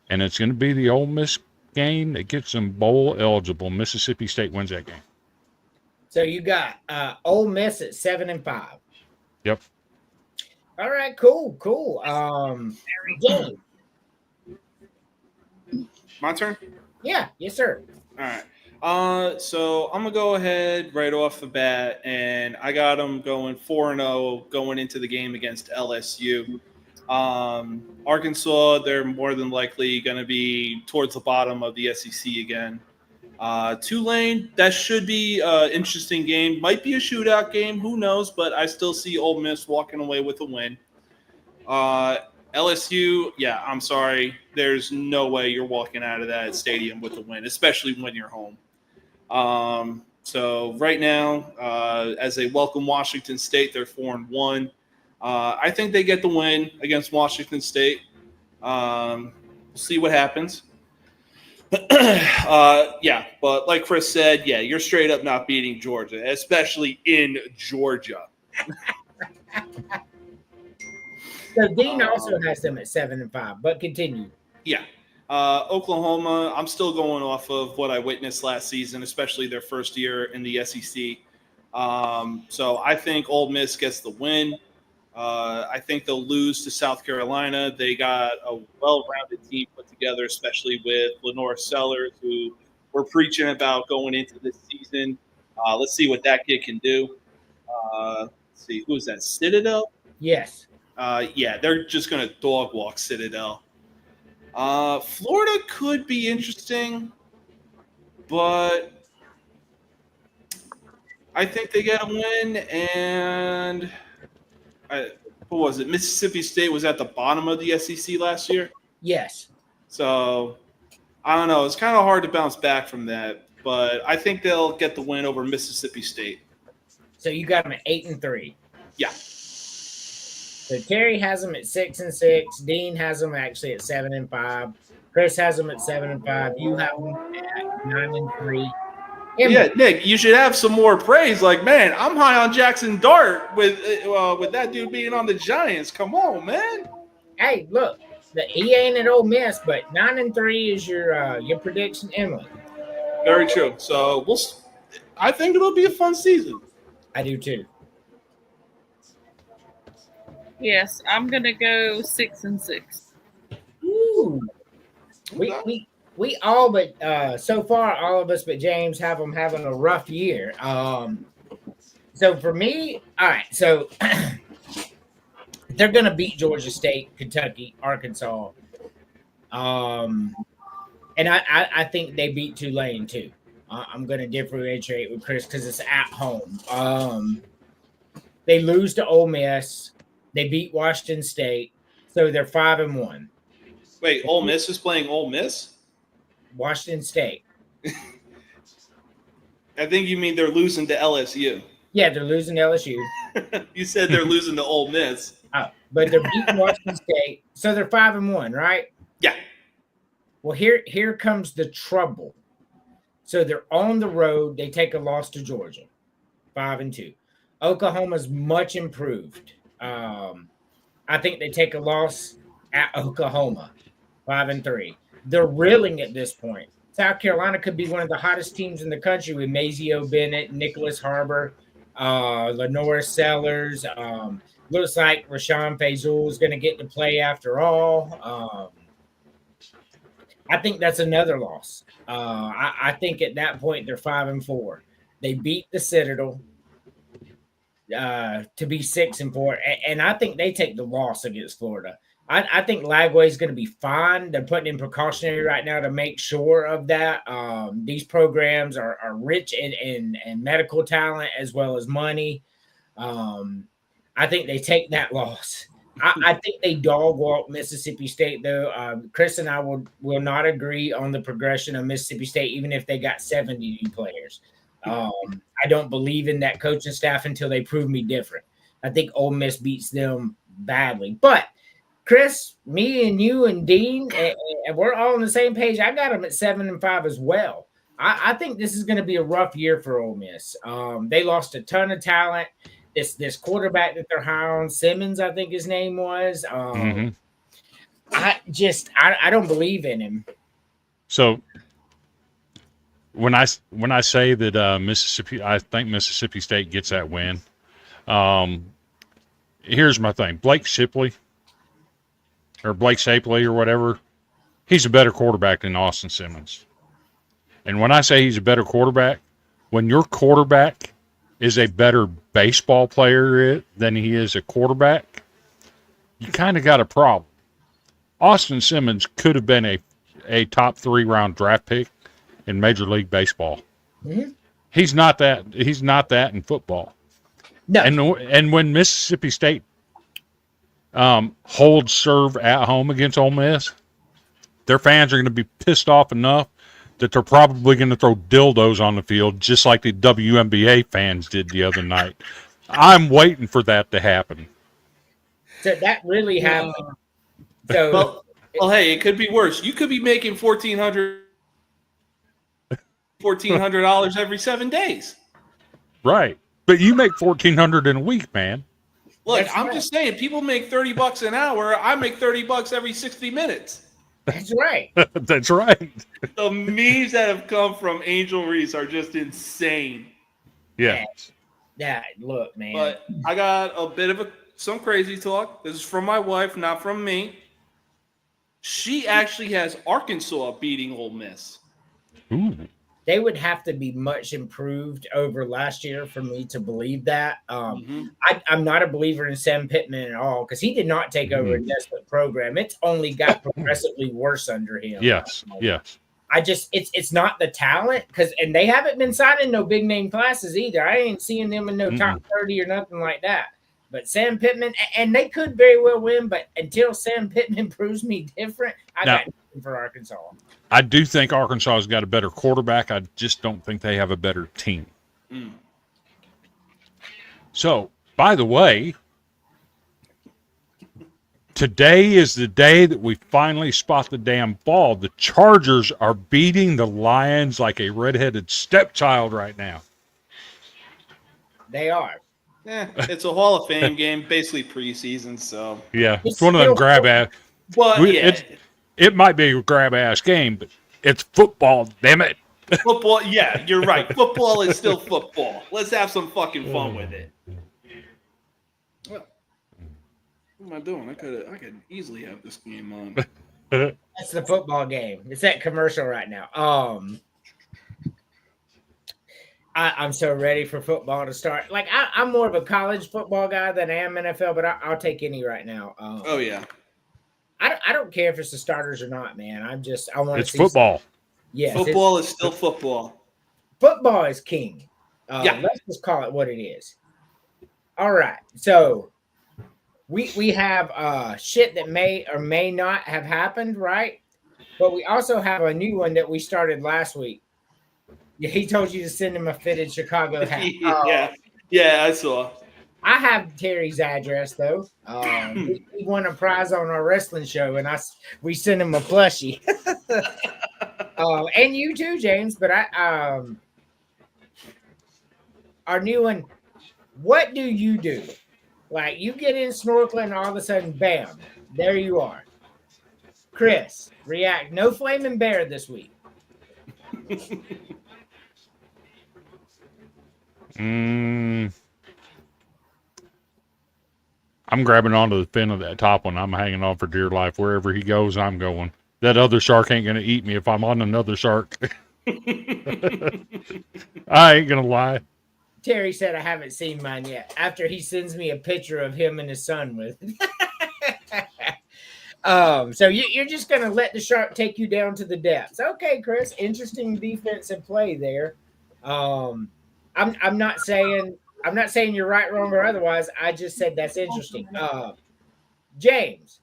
and it's going to be the Ole Miss game that gets them bowl eligible. Mississippi State wins that game. So you got Ole Miss at 7-5. Yep. All right, cool. Dave. My turn? Yeah, yes, sir. All right. So I'm gonna go ahead right off the bat, and I got them going 4-0 going into the game against LSU. Arkansas, they're more than likely going to be towards the bottom of the SEC again. Tulane, that should be an interesting game. Might be a shootout game, who knows? But I still see Ole Miss walking away with a win. LSU, yeah, I'm sorry. There's no way you're walking out of that stadium with a win, especially when you're home. So right now, as they welcome Washington State, they're 4-1. I think they get the win against Washington State. We'll see what happens. Yeah, but like Chris said, yeah, you're straight up not beating Georgia, especially in Georgia. So Dean also has them at 7-5, but continue. Yeah. Oklahoma, I'm still going off of what I witnessed last season, especially their first year in the SEC. So I think Ole Miss gets the win. I think they'll lose to South Carolina. They got a well-rounded team put together, especially with Lenore Sellers, who we're preaching about going into this season. Let's see what that kid can do. Let's see, who is that? Citadel? Yes. Yeah, they're just going to dog walk Citadel. Florida could be interesting, but I think they get a win. And who was it? Mississippi State was at the bottom of the SEC last year. Yes. So I don't know. It's kind of hard to bounce back from that, but I think they'll get the win over Mississippi State. So you got them at 8-3. Yeah. So Terry has them at 6-6. Dean has them actually at 7-5. Chris has them at 7-5. You have them at 9-3. Yeah, Nick, you should have some more praise. Like, man, I'm high on Jackson Dart with that dude being on the Giants. Come on, man. Hey, look, he ain't at Ole Miss, but 9-3 is your prediction, Emily. Very true. So I think it'll be a fun season. I do too. Yes, I'm gonna go 6-6. Ooh. We all but so far all of us but James have them having a rough year. So for me, all right, so they're gonna beat Georgia State, Kentucky, Arkansas. And I think they beat Tulane too. I'm gonna differentiate with Chris because it's at home. They lose to Ole Miss, they beat Washington State, so they're 5-1. Wait, Ole Miss is playing Ole Miss? Washington State. I think you mean they're losing to LSU. Yeah, they're losing to LSU. You said they're losing to Ole Miss. Oh, but they're beating Washington State, so they're 5-1, right? Yeah. Well, here comes the trouble. So they're on the road. They take a loss to Georgia, 5-2. Oklahoma's much improved. I think they take a loss at Oklahoma, 5-3. They're reeling at this point. South Carolina could be one of the hottest teams in the country with Mazeo Bennett, Nicholas Harbor, Lenora Sellers. Looks like Rashawn Faizul is going to get to play after all. I think that's another loss. I think at that point they're 5-4. They beat the Citadel to be 6-4, and I think they take the loss against Florida. I think Lagway is going to be fine. They're putting in precautionary right now to make sure of that. These programs are rich in medical talent as well as money. I think they take that loss. I think they dog walk Mississippi State, though. Chris and I will not agree on the progression of Mississippi State, even if they got 70 new players. I don't believe in that coaching staff until they prove me different. I think Ole Miss beats them badly. But, Chris, me and you and Dean, and we're all on the same page. I got them at 7-5 as well. I think this is going to be a rough year for Ole Miss. They lost a ton of talent. This quarterback that they're high on, Simmons, I think his name was. I don't believe in him. So when I say that Mississippi, I think Mississippi State gets that win. Here's my thing: Blake Shapley or whatever. He's a better quarterback than Austin Simmons. And when I say he's a better quarterback, when your quarterback is a better baseball player than he is a quarterback, you kind of got a problem. Austin Simmons could have been a top 3-round draft pick in Major League Baseball. Mm-hmm. He's not that. He's not that in football. No. And when Mississippi State holds serve at home against Ole Miss, their fans are going to be pissed off enough that they're probably going to throw dildos on the field, just like the WNBA fans did the other night. I'm waiting for that to happen. So that really happened. So, well, hey, it could be worse. You could be making $1,400 every 7 days. Right. But you make $1,400 in a week, man. Look, I'm just saying, people make $30 an hour. I make $30 every 60 minutes. That's right. That's right. The memes that have come from Angel Reese are just insane. Yeah. Yeah, look, man. But I got a bit of some crazy talk. This is from my wife, not from me. She actually has Arkansas beating Ole Miss. Ooh. They would have to be much improved over last year for me to believe that. I'm not a believer in Sam Pittman at all because he did not take over a desperate program. It's only got progressively worse under him. Yes, yes. It's not the talent and they haven't been signing no big name classes either. I ain't seeing them in no top 30 or nothing like that. But Sam Pittman, and they could very well win, but until Sam Pittman proves me different, I got nothing for Arkansas. I do think Arkansas has got a better quarterback. I just don't think they have a better team. So, by the way, Today is the day that we finally spot the damn ball. The Chargers are beating the Lions like a redheaded stepchild right now. They are. It's a Hall of Fame game, basically preseason, so. Yeah, It's it's one of them still grab ass. But yeah, It might be a grab ass game, but it's football. Damn it! football. Yeah, you're right. Football is still football. Let's have some fucking fun with it. Well, what am I doing? I could easily have this game on. That's the football game. It's that commercial right now. I'm so ready for football to start. Like I'm more of a college football guy than I am NFL, but I'll take any right now. Oh yeah. I don't care if it's the starters or not, man. I want It's football. Yes, Football is still football. Football is king. Yeah. Let's just call it what it is. All right. So we have shit that may or may not have happened, right? But we also have a new one that we started last week. Yeah, he told you to send him a fitted Chicago hat. Yeah, I saw. I have Terry's address though. He won a prize on our wrestling show, and we sent him a plushie. And you too, James. But our new one. What do you do? Like you get in snorkeling, and all of a sudden, bam, there you are. Chris, react. No flaming bear this week. I'm grabbing onto the fin of that top one. I'm hanging on for dear life. Wherever he goes, I'm going. That other shark ain't going to eat me if I'm on another shark. I ain't going to lie. Terry said I haven't seen mine yet. After he sends me a picture of him and his son with. So you're just going to let the shark take you down to the depths. Okay, Chris. Interesting defensive play there. I'm not saying you're right, wrong, or otherwise. I just said that's interesting. James.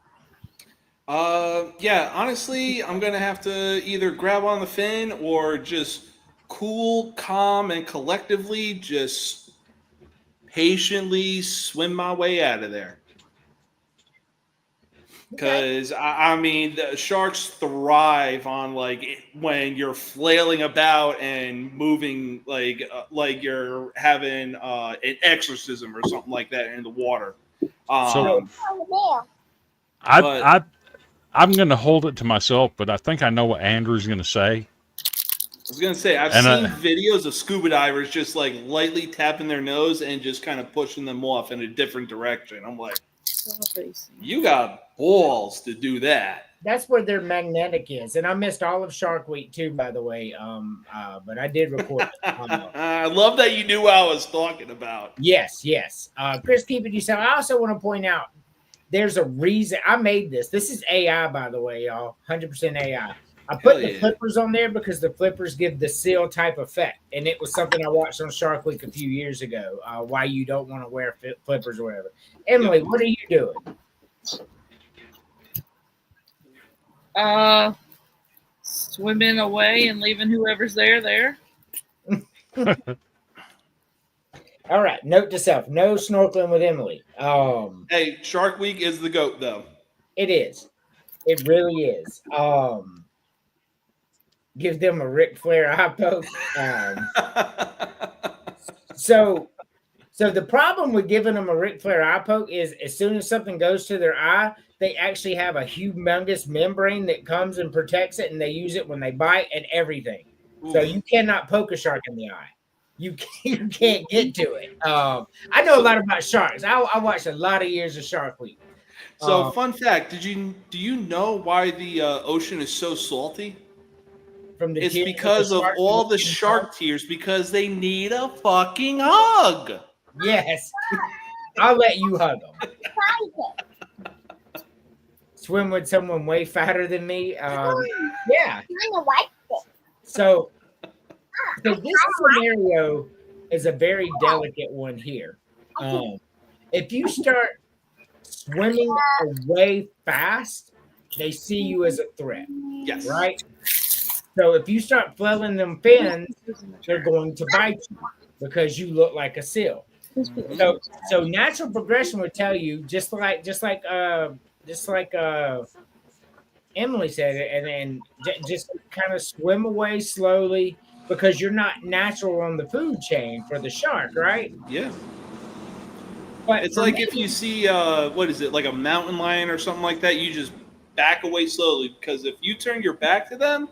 Yeah, honestly, I'm gonna have to either grab on the fin or just cool, calm, and collectively just patiently swim my way out of there. Because I mean, the sharks thrive on when you're flailing about and moving like you're having an exorcism or something like that in the water. I'm going to hold it to myself, but I think I know what Andrew's going to say. I was going to say, I've seen videos of scuba divers just lightly tapping their nose and just kind of pushing them off in a different direction. I'm like, you got balls to do that. That's where their magnetic is. And I missed all of Shark Week too, by the way. But I did record it. I love that you knew what I was talking about. Yes. Chris, keep it yourself. I also want to point out there's a reason I made this. This is AI, by the way, y'all. 100% AI. I put the flippers on there because the flippers give the seal type effect. And it was something I watched on Shark Week a few years ago, why you don't want to wear flippers or whatever. Emily, what are you doing? Swimming away and leaving whoever's there. All right. Note to self: no snorkeling with Emily. Hey, Shark Week is the GOAT, though. It is. It really is. Give them a Ric Flair eye poke. So the problem with giving them a Ric Flair eye poke is as soon as something goes to their eye, they actually have a humongous membrane that comes and protects it, and they use it when they bite and everything. Ooh. So you cannot poke a shark in the eye. You can't get to it. I know a lot about sharks. I watched a lot of years of Shark Week. So, fun fact: do you know why the ocean is so salty? It's because of all the shark tears. Because they need a fucking hug. Yes, I'll let you hug them. Swim with someone way fatter than me. Yeah. So this scenario is a very delicate one here. If you start swimming away fast, they see you as a threat. Yes. Right? So if you start flailing them fins, they're going to bite you because you look like a seal. So natural progression would tell you just like Emily said it, and then just kind of swim away slowly because you're not natural on the food chain for the shark, right? Yeah. But It's for like me, if you see, what is it, like a mountain lion or something like that, you just back away slowly because if you turn your back to them,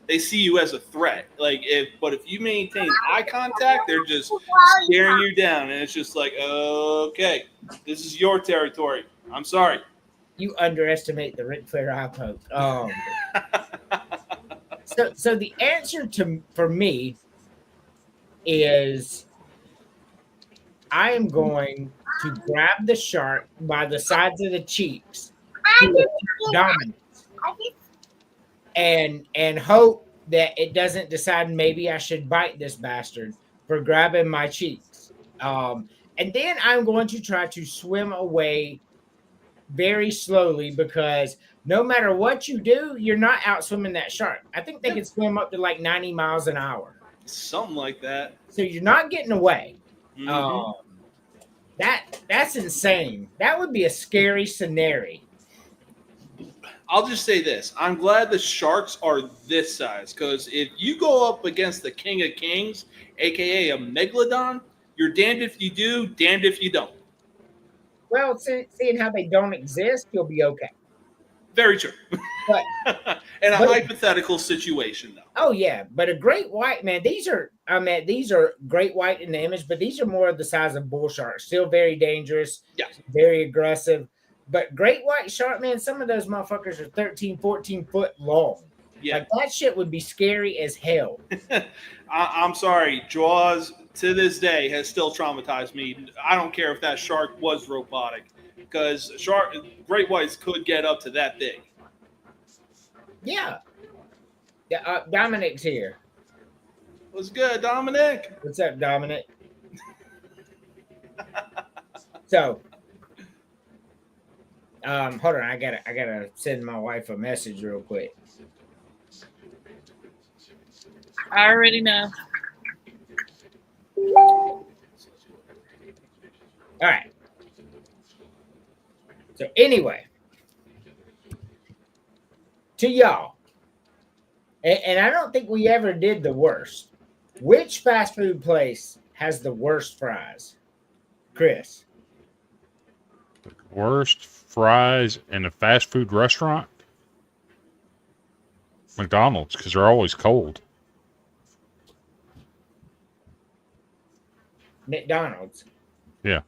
they see you as a threat. But if you maintain eye contact, they're just staring you down, and it's just like, okay, this is your territory. I'm sorry. you underestimate the Ric Flair eye poke. So the answer for me is I am going to grab the shark by the sides of the cheeks to assert dominance and hope that it doesn't decide maybe I should bite this bastard for grabbing my cheeks. And then I'm going to try to swim away very slowly because no matter what you do, you're not out swimming that shark. I think they can swim up to like 90 miles an hour. Something like that. So you're not getting away. Mhm. That's insane. That would be a scary scenario. I'll just say this. I'm glad the Sharks are this size because if you go up against the King of Kings, a.k.a. a Megalodon, you're damned if you do, damned if you don't. Well, seeing how they don't exist, you'll be okay. Very true. But In a hypothetical situation, though. oh yeah, but a great white, man, these are great white in the image, but these are more of the size of bull sharks. Still very dangerous, Yeah. very aggressive. But great white shark, man, some of those motherfuckers are 13, 14 foot long. Yeah. Like that shit would be scary as hell. I'm sorry. Jaws, to this day, has still traumatized me. I don't care if that shark was robotic because great whites could get up to that big. Yeah. Dominic's here. What's good, Dominic? What's up, Dominic? So, hold on. I gotta send my wife a message real quick. I already know. All right. So anyway, to y'all, and I don't think we ever did the worst. Which fast food place has the worst fries? Chris. Worst fries in a fast food restaurant? McDonald's, because they're always cold. McDonald's. Yeah.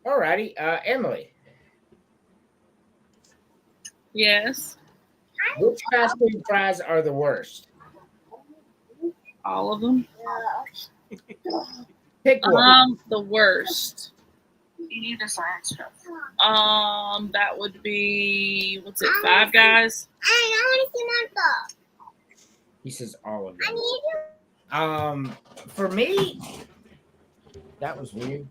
All righty. Emily. Yes, Which fast food fries are the worst? all of them. Pick one. The worst. That would be what's it? Five Guys. He says all of them. For me, that was weird.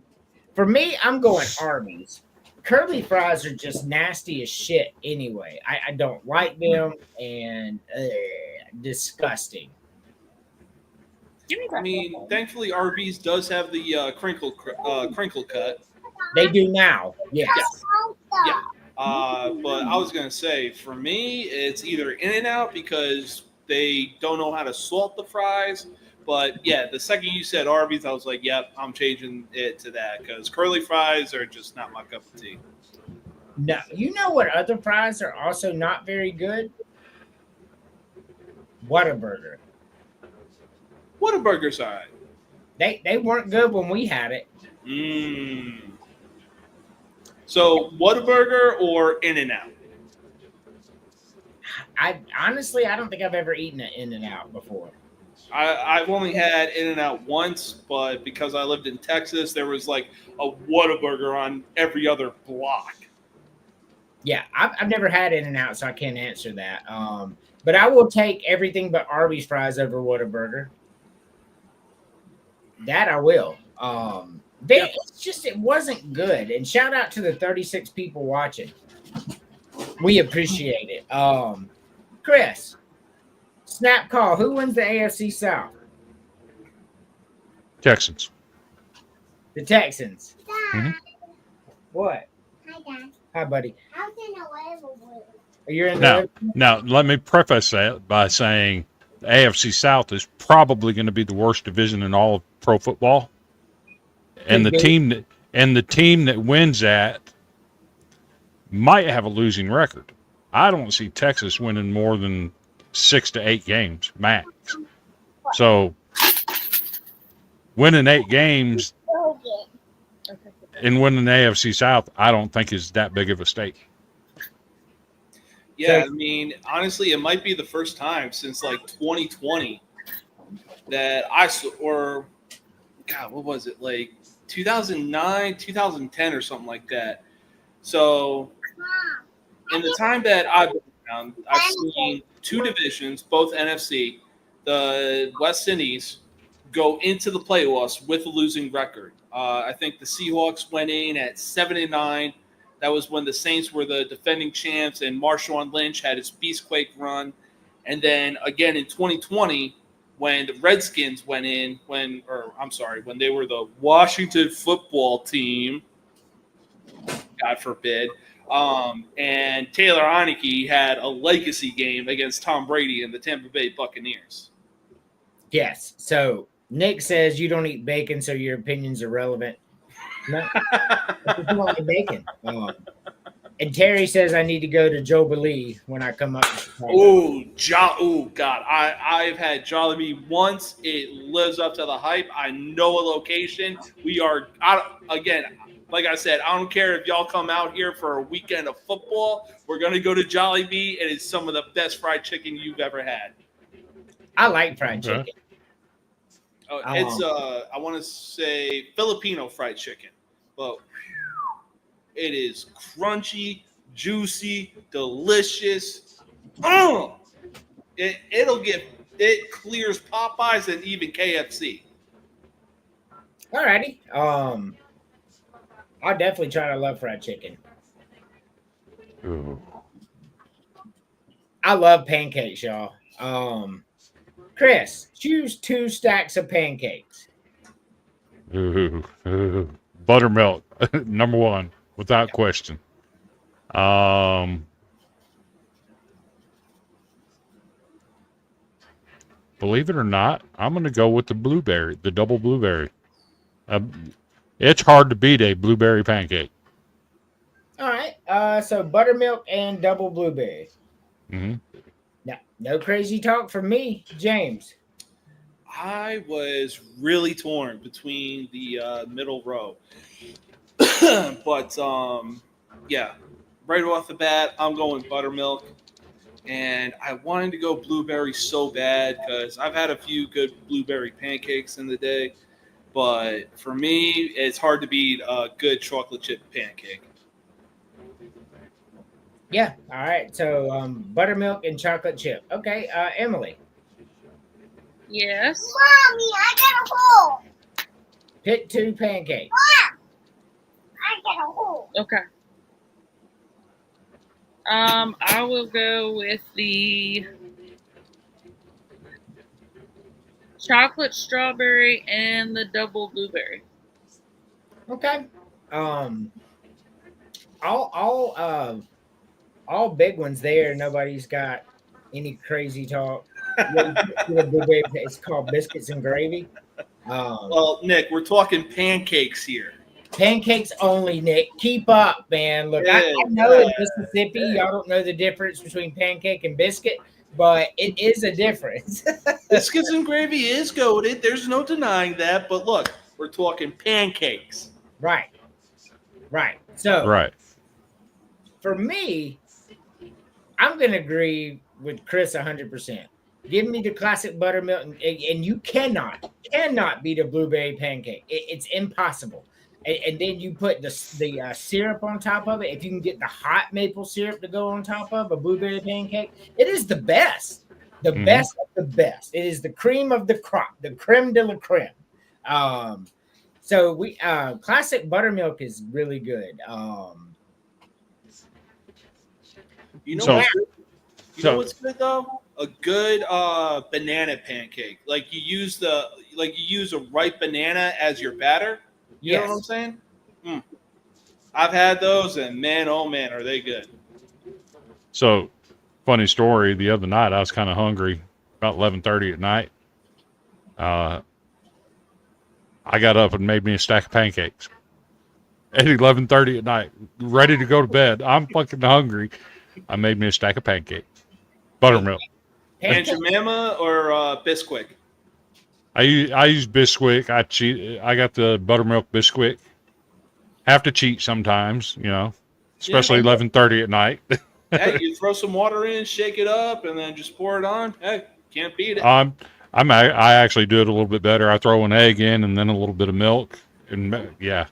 For me, I'm going Arby's. Curly fries are just nasty as shit anyway. I don't like them and disgusting. I mean, thankfully, Arby's does have the crinkle cut. They do now. Yes. Yeah. But I was going to say, for me, it's either In-N-Out because they don't know how to salt the fries. But yeah, the second you said Arby's, I was like, yep, I'm changing it to that because curly fries are just not my cup of tea. No, you know what other fries are also not very good? Whataburger. Whataburger's all right. They weren't good when we had it. So Whataburger or In-N-Out? I honestly don't think I've ever eaten an In-N-Out before. I've only had In-N-Out once, but because I lived in Texas, there was like a Whataburger on every other block. Yeah, I've never had In-N-Out, so I can't answer that. But I will take everything but Arby's fries over Whataburger. That I will. It's just it wasn't good. And shout out to the 36 people watching. We appreciate it. Chris, snap call. Who wins the AFC South? Texans. The Texans. Mhm. What? Hi, Dad. Hi, buddy. I was in a level. You're in Now, the. now, let me preface that by saying the AFC South is probably going to be the worst division in all of pro football, and Could the be. team that wins that might have a losing record. I don't see Texas winning more than 6 to 8 games max. So, winning 8 games and winning the AFC South, I don't think is that big of a stake. Yeah, So- I mean, honestly, it might be the first time since like 2020 that or God, what was it, like 2009, 2010 or something like that. So in the time that I've been around, I've seen 2 divisions, both NFC, the West and East, go into the playoffs with a losing record. I think the Seahawks went in at 7-9. That was when the Saints were the defending champs and Marshawn Lynch had his Beastquake run. And then again in 2020, when the Redskins went in, when they were the Washington football team, God forbid, and Taylor Heineke had a legacy game against Tom Brady and the Tampa Bay Buccaneers. Yes. So Nick says you don't eat bacon, so your opinions are relevant. No, you don't eat bacon. And Terry says I need to go to Jubilee when I come up. Oh God! I've had Jollibee once. It lives up to the hype. I know a location. We are again. Like I said, I don't care if y'all come out here for a weekend of football. We're gonna go to Jollibee. It is some of the best fried chicken you've ever had. I like fried Okay. chicken. It's I want to say Filipino fried chicken, but it is crunchy, juicy, delicious. It clears Popeyes and even KFC. Alrighty. I'll definitely try to love fried chicken. Ooh. I love pancakes, y'all. Chris, choose 2 stacks of pancakes. Ooh. Buttermilk, number 1, without question. Believe it or not, I'm going to go with the double blueberry. It's hard to beat a blueberry pancake. All right. So buttermilk and double blueberry. Mm-hmm. No crazy talk from me, James. I was really torn between the middle row, but yeah, right off the bat, I'm going buttermilk, and I wanted to go blueberry so bad because I've had a few good blueberry pancakes in the day, but for me, it's hard to beat a good chocolate chip pancake. Yeah. All right. So buttermilk and chocolate chip. Okay. Emily, Yes. Mommy, I got a hole. pick 2 pancakes. I got a hole. Okay. I will go with the chocolate strawberry and the double blueberry. Okay. All big ones there. Nobody's got any crazy talk. It's called biscuits and gravy. Well, Nick, we're talking pancakes here. Pancakes only, Nick. Keep up, man. Look, I know in Mississippi, y'all don't know the difference between pancake and biscuit, but it is a difference. Biscuits and gravy is goated. There's no denying that. But look, we're talking pancakes. Right. So, Right. for me, I'm going to agree with Chris 100%. Give me the classic buttermilk, and you cannot beat a blueberry pancake. It's impossible. And then you put the syrup on top of it. If you can get the hot maple syrup to go on top of a blueberry pancake, it is the best. The best of the best. It is the cream of the crop, the creme de la creme. So we classic buttermilk is really good. You know So- what's good? so- What's good though? A good banana pancake. Like you use a ripe banana as your batter. You know what I'm saying? I've had those, and man, oh man, are they good. So, funny story. The other night, I was kind of hungry, about 11:30 at night. I got up and made me a stack of pancakes at 11:30 at night, ready to go to bed. I'm fucking hungry. I made me a stack of pancakes, buttermilk. Aunt Jemima or Bisquick? I use Bisquick. I cheat. I got the buttermilk Bisquick. Have to cheat sometimes, especially 11:30 at night. Hey, you throw some water in, shake it up, and then just pour it on. Hey, can't beat it. I actually do it a little bit better. I throw an egg in and then a little bit of milk, and yeah.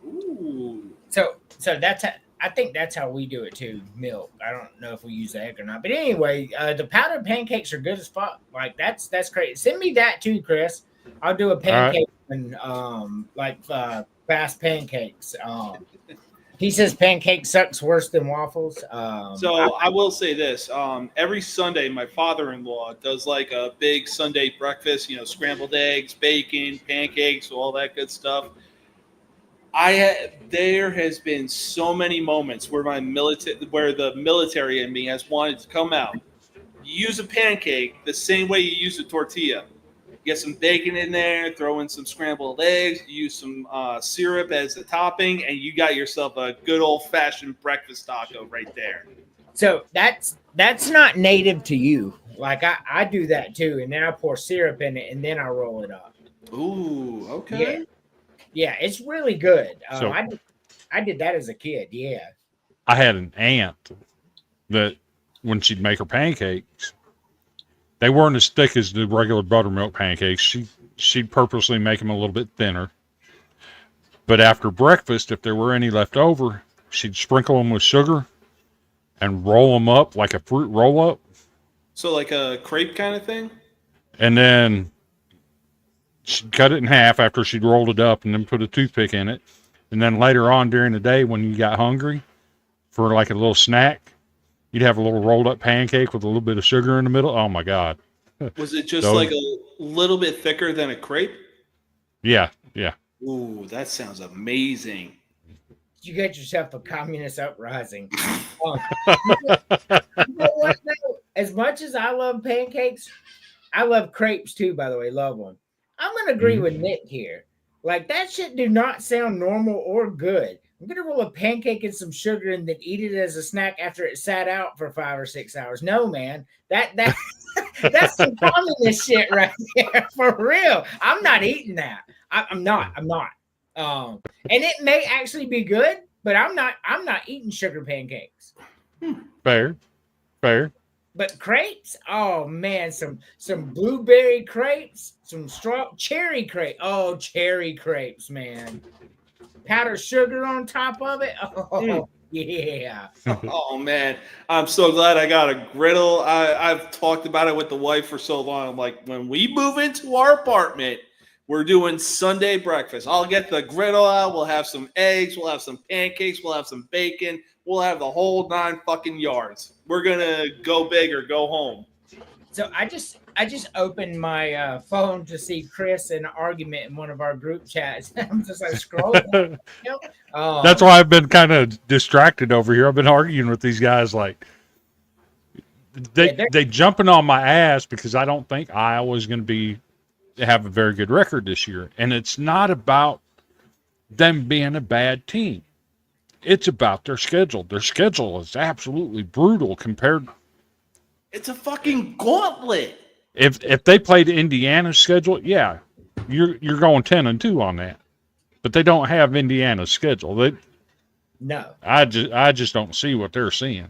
Ooh. So that's I think that's how we do it too. Milk. I don't know if we use egg or not, but anyway, the powdered pancakes are good as fuck. Like that's great. Send me that too, Chris. I'll do a pancake and fast pancakes. He says pancake sucks worse than waffles. So I will say this: every Sunday, my father-in-law does like a big Sunday breakfast. Scrambled eggs, bacon, pancakes, all that good stuff. There has been so many moments where the military in me has wanted to come out. You use a pancake the same way you use a tortilla. Get some bacon in there, throw in some scrambled eggs, use some syrup as a topping, and you got yourself a good old-fashioned breakfast taco right there. So that's not native to you. Like I do that too, and then I pour syrup in it, and then I roll it up. Ooh, okay. Yeah, it's really good. So, I did that as a kid. Yeah. I had an aunt that when she'd make her pancakes, they weren't as thick as the regular buttermilk pancakes. She'd purposely make them a little bit thinner. But after breakfast, if there were any left over, she'd sprinkle them with sugar and roll them up like a fruit roll-up. So like a crepe kind of thing? And then she'd cut it in half after she'd rolled it up and then put a toothpick in it. And then later on during the day when you got hungry for like a little snack, you'd have a little rolled up pancake with a little bit of sugar in the middle. Oh my God. Was it just like a little bit thicker than a crepe? Yeah. Ooh, that sounds amazing. You got yourself a communist uprising. You know what, though? As much as I love pancakes, I love crepes too, by the way. Love one. I'm going to agree with Nick here. Like, that shit do not sound normal or good. I'm going to roll a pancake and some sugar and then eat it as a snack after it sat out for 5 or 6 hours. No, man. That's some communist shit right there. For real. I'm not eating that. I'm not. And it may actually be good, but I'm not eating sugar pancakes. Fair. But crepes, oh man, some blueberry crepes, some cherry crepes. Oh, cherry crepes, man. Powdered sugar on top of it. Oh, yeah. Oh man, I'm so glad I got a griddle. I've talked about it with the wife for so long. I'm like, when we move into our apartment, we're doing Sunday breakfast. I'll get the griddle out. We'll have some eggs. We'll have some pancakes. We'll have some bacon. We'll have the whole 9 fucking yards. We're gonna go big or go home. So I just opened my phone to see Chris in an argument in one of our group chats. I'm just like scrolling. That's why I've been kind of distracted over here. I've been arguing with these guys like they jumping on my ass because I don't think Iowa's going to have a very good record this year. And it's not about them being a bad team. It's about their schedule. Their schedule is absolutely brutal compared. It's a fucking gauntlet. If they played Indiana's schedule, yeah, you're going 10-2 on that. But they don't have Indiana's schedule. No. I just don't see what they're seeing.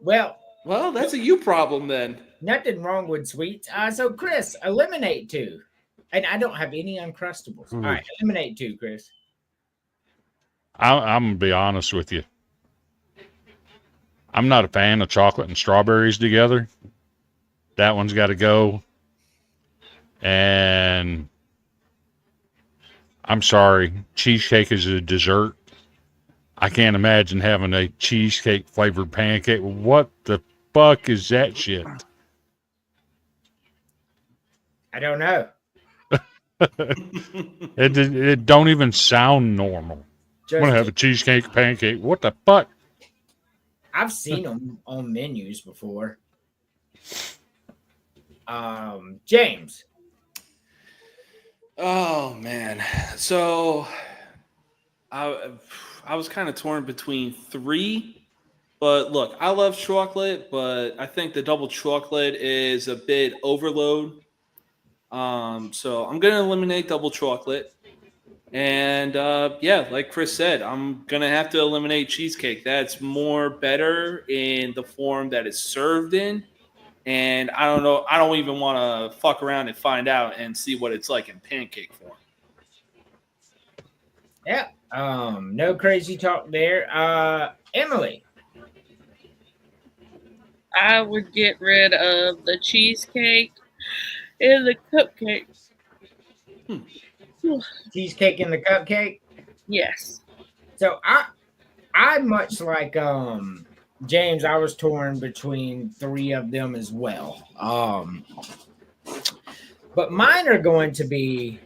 Well, that's a you problem then. Nothing wrong with sweets. So Chris, eliminate 2. And I don't have any Uncrustables. All right, eliminate 2, Chris. I'm going to be honest with you. I'm not a fan of chocolate and strawberries together. That one's got to go. And I'm sorry, cheesecake is a dessert. I can't imagine having a cheesecake flavored pancake. What the fuck is that shit? I don't know. It don't even sound normal. I'm gonna have a cheesecake pancake. What the fuck? I've seen them on menus before. James. Oh man, so I was kind of torn between three, but look, I love chocolate, but I think the double chocolate is a bit overload. So I'm gonna eliminate double chocolate, and yeah, like Chris said, I'm gonna have to eliminate cheesecake. That's more better in the form that it's served in. And I don't know. I don't even want to fuck around and find out and see what it's like in pancake form. Yeah. No crazy talk there. Emily. I would get rid of the cheesecake and the cupcake. Cheesecake and the cupcake. Yes. So I much like James, I was torn between three of them as well. But mine are going to be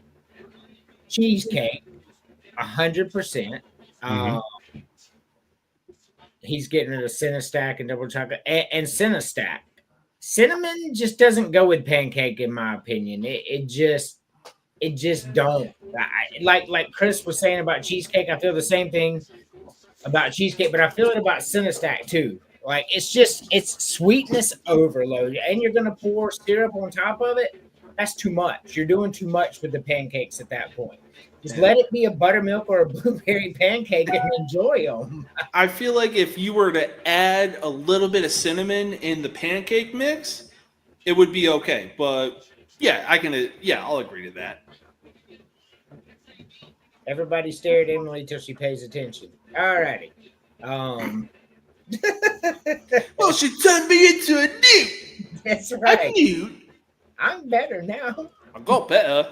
cheesecake, 100%. He's getting rid of Cinestack and double chocolate and Cinestack. Cinnamon just doesn't go with pancake, in my opinion. It just don't. Like Chris was saying about cheesecake, I feel the same thing about cheesecake, but I feel it about Cinestack too. Like it's sweetness overload, and you're gonna pour syrup on top of it. That's too much. You're doing too much with the pancakes at that point. Just let it be a buttermilk or a blueberry pancake and enjoy them. I feel like if you were to add a little bit of cinnamon in the pancake mix, it would be okay. But yeah, I'll agree to that. Everybody stare at Emily till she pays attention. Alrighty. Well, she turned me into a newt. That's right. A newt. I'm better now. I got better.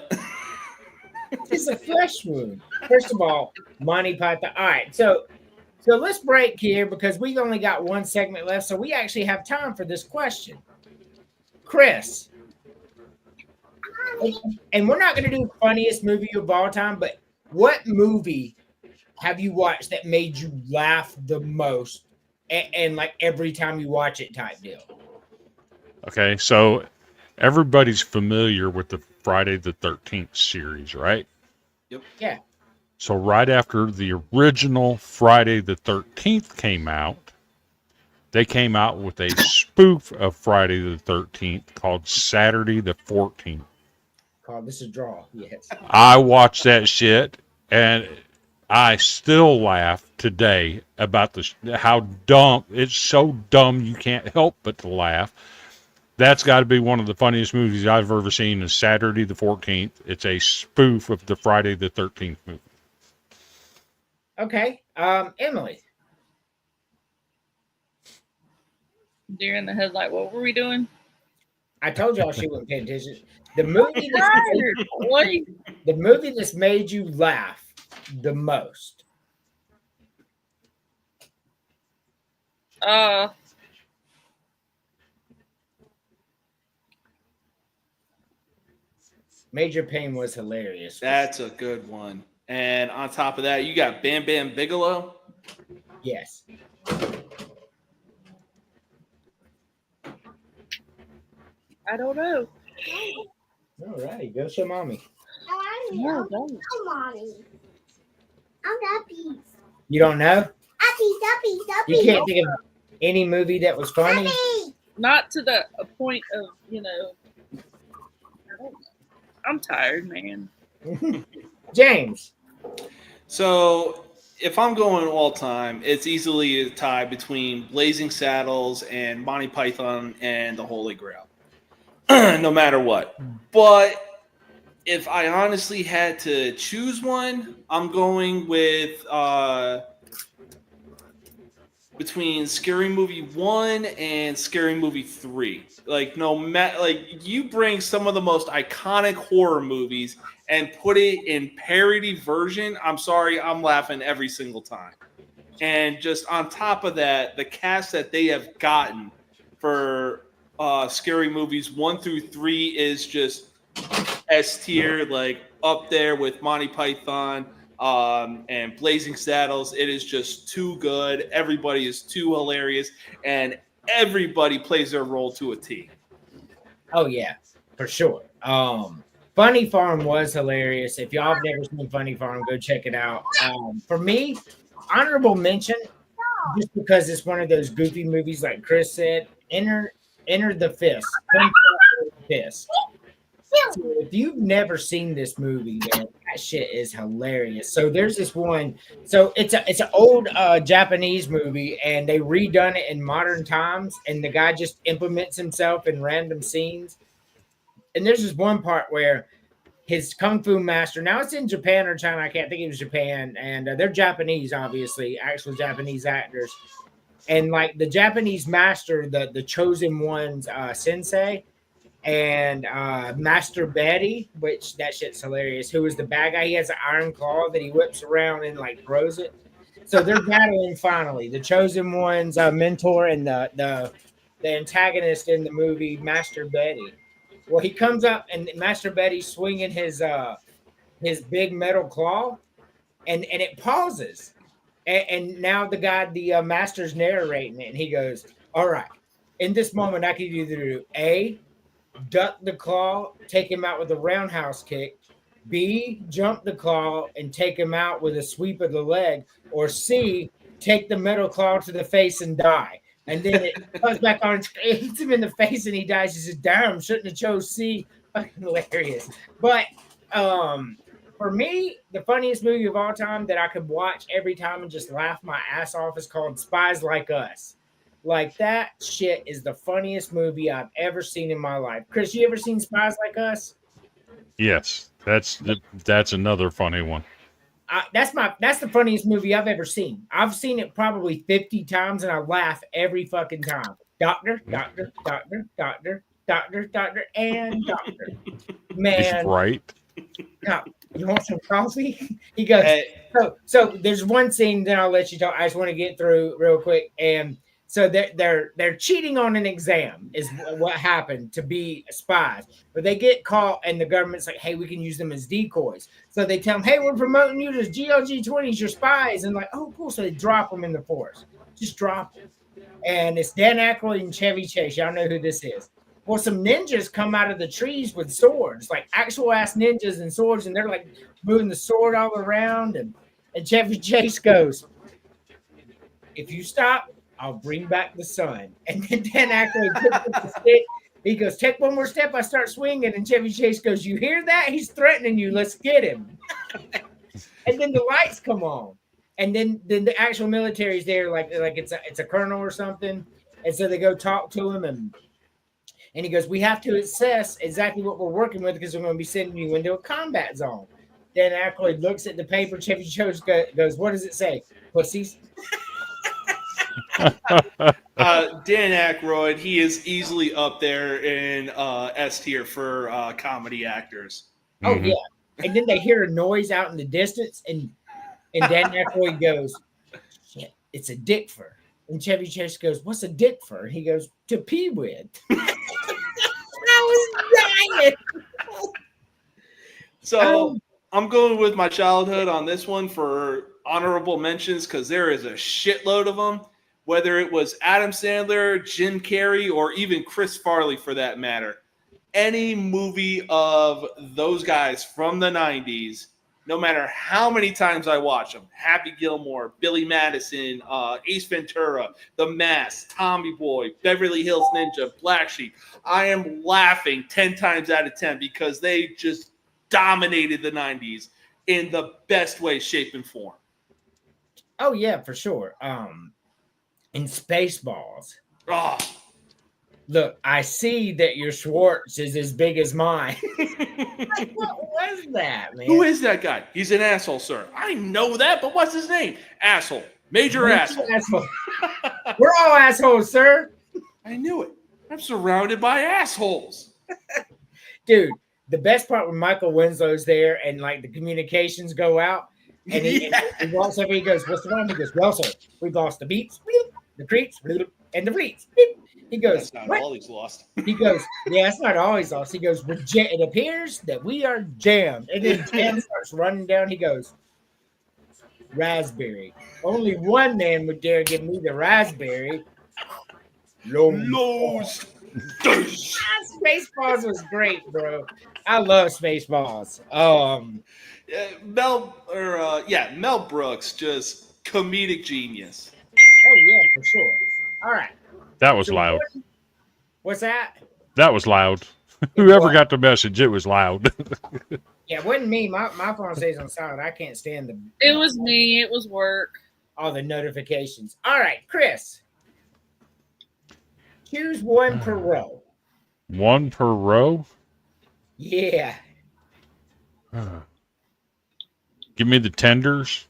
It's a flesh wound. First of all, Monty Python. All right, so let's break here because we've only got one segment left, so we actually have time for this question. Chris, and we're not going to do funniest movie of all time, but what movie have you watched that made you laugh the most and like every time you watch it type deal? Okay, so everybody's familiar with the Friday the 13th series, right? Yep. Yeah. So right after the original Friday the 13th came out, they came out with a spoof of Friday the 13th called Saturday the 14th. Called This a Draw, yes. I watched that shit, and I still laugh today about how dumb. It's so dumb you can't help but to laugh. That's got to be one of the funniest movies I've ever seen is Saturday the 14th. It's a spoof of the Friday the 13th movie. Okay. Emily. Deer in the headlight. What were we doing? I told y'all she wasn't paying attention. The movie that's made you laugh the most. Major Pain was hilarious. That's a good one. And on top of that, you got Bam Bam Bigelow. Yes. I don't know. All right, go show mommy. No, don't. I'm mommy. I'm that piece. You don't know? That piece. You can't think of any movie that was funny? Not to the point of, I don't know. I'm tired, man. James. So if I'm going all time, it's easily a tie between Blazing Saddles and Monty Python and the Holy Grail. No matter what. But if I honestly had to choose one, I'm going with between Scary Movie 1 and Scary Movie 3. Like you bring some of the most iconic horror movies and put it in parody version, I'm sorry, I'm laughing every single time. And just on top of that, the cast that they have gotten for Scary Movies 1 through 3 is just S tier. Like up there with Monty Python and Blazing Saddles. It is just too good. Everybody is too hilarious, and everybody plays their role to a T. Oh yeah, for sure. Funny Farm was hilarious. If y'all have never seen Funny Farm, go check it out. For me, honorable mention, just because it's one of those goofy movies, like Chris said. Enter the Fist. Enter the Fist. So if you've never seen this movie, man, that shit is hilarious. So there's this one. So it's an old Japanese movie, and they redone it in modern times. And the guy just implements himself in random scenes. And there's this one part where his kung fu master, now it's in Japan or China, I can't think it was Japan, and they're Japanese, obviously, actual Japanese actors. And like the Japanese master, the chosen one's sensei, and Master Betty, which that shit's hilarious, who is the bad guy. He has an iron claw that he whips around and like throws it. So they're battling finally. The chosen one's mentor and the antagonist in the movie, Master Betty. Well, he comes up and Master Betty's swinging his big metal claw, and it pauses. And now the master's narrating it, and he goes, "All right, in this moment, I can either do A, duck the claw, take him out with a roundhouse kick, B, jump the claw and take him out with a sweep of the leg, or C, take the metal claw to the face and die." And then it comes back on, it hits him in the face and he dies. He says, "Damn, shouldn't have chose C." Fucking hilarious. But for me, the funniest movie of all time that I could watch every time and just laugh my ass off is called Spies Like Us. Like, that shit is the funniest movie I've ever seen in my life. Chris, you ever seen Spies Like Us? Yes, that's another funny one. That's the funniest movie I've ever seen. I've seen it probably 50 times and I laugh every fucking time. Doctor, and doctor. Man. He's right. Now, you want some coffee? He goes, so there's one scene, then I'll let you talk. I just want to get through real quick. And so they're cheating on an exam is what happened to be spies. But they get caught and the government's like, "Hey, we can use them as decoys." So they tell them, "Hey, we're promoting you as GLG-20s, your spies." And like, "Oh, cool." So they drop them in the forest. Just drop them. And it's Dan Aykroyd and Chevy Chase. Y'all know who this is. Well, some ninjas come out of the trees with swords, like actual ass ninjas and swords, and they're like moving the sword all around. And Chevy Chase goes, "If you stop, I'll bring back the sun." And then Dan Aykroyd picks up the stick. He goes, "Take one more step, I start swinging." And Chevy Chase goes, "You hear that? He's threatening you. Let's get him." And then the lights come on. And then the actual military's there, like it's a colonel or something. And so they go talk to him, and he goes, "We have to assess exactly what we're working with because we're going to be sending you into a combat zone." Dan Aykroyd looks at the paper. Chevy Chase goes, "What does it say? Pussies?" Dan Aykroyd, he is easily up there in S tier for comedy actors. Oh, yeah. And then they hear a noise out in the distance, and Dan Aykroyd goes, "Shit, it's a dick fur." And Chevy Chase goes, "What's a dick fur?" He goes, "To pee with." I was dying. So I'm going with my childhood on this one for honorable mentions because there is a shitload of them. Whether it was Adam Sandler, Jim Carrey, or even Chris Farley for that matter. Any movie of those guys from the 90s, no matter how many times I watch them, Happy Gilmore, Billy Madison, Ace Ventura, The Mask, Tommy Boy, Beverly Hills Ninja, Black Sheep, I am laughing 10 times out of 10 because they just dominated the 90s in the best way, shape, and form. Oh, yeah, for sure. In Spaceballs. Oh. Look, I see that your Schwartz is as big as mine. What was that, man? Who is that guy? He's an asshole, sir. I know that, but what's his name? Asshole. Major asshole. We're all assholes, sir. I knew it. I'm surrounded by assholes. Dude, the best part when Michael Winslow's there and like the communications go out and he walks over, he goes, "What's the wrong?" He goes, "Well, sir, we've lost the beats, the creeps, and the fleets." He goes, That's not what? all he's lost. He goes, yeah, that's not all he's lost. He goes, it appears that we are jammed. And then Jam starts running down. He goes, raspberry. Only one man would dare give me the raspberry. Lowe's. Spaceballs was great, bro. I love Spaceballs. Mel Brooks, just comedic genius. Oh yeah, for sure. All right. That was loud. What's that? That was loud. Whoever got the message, it was loud. Yeah, it wasn't me. My phone stays on silent. I can't stand It was me. It was work. all the notifications. All right, Chris. Choose one per row. One per row? Yeah. Give me the tenders,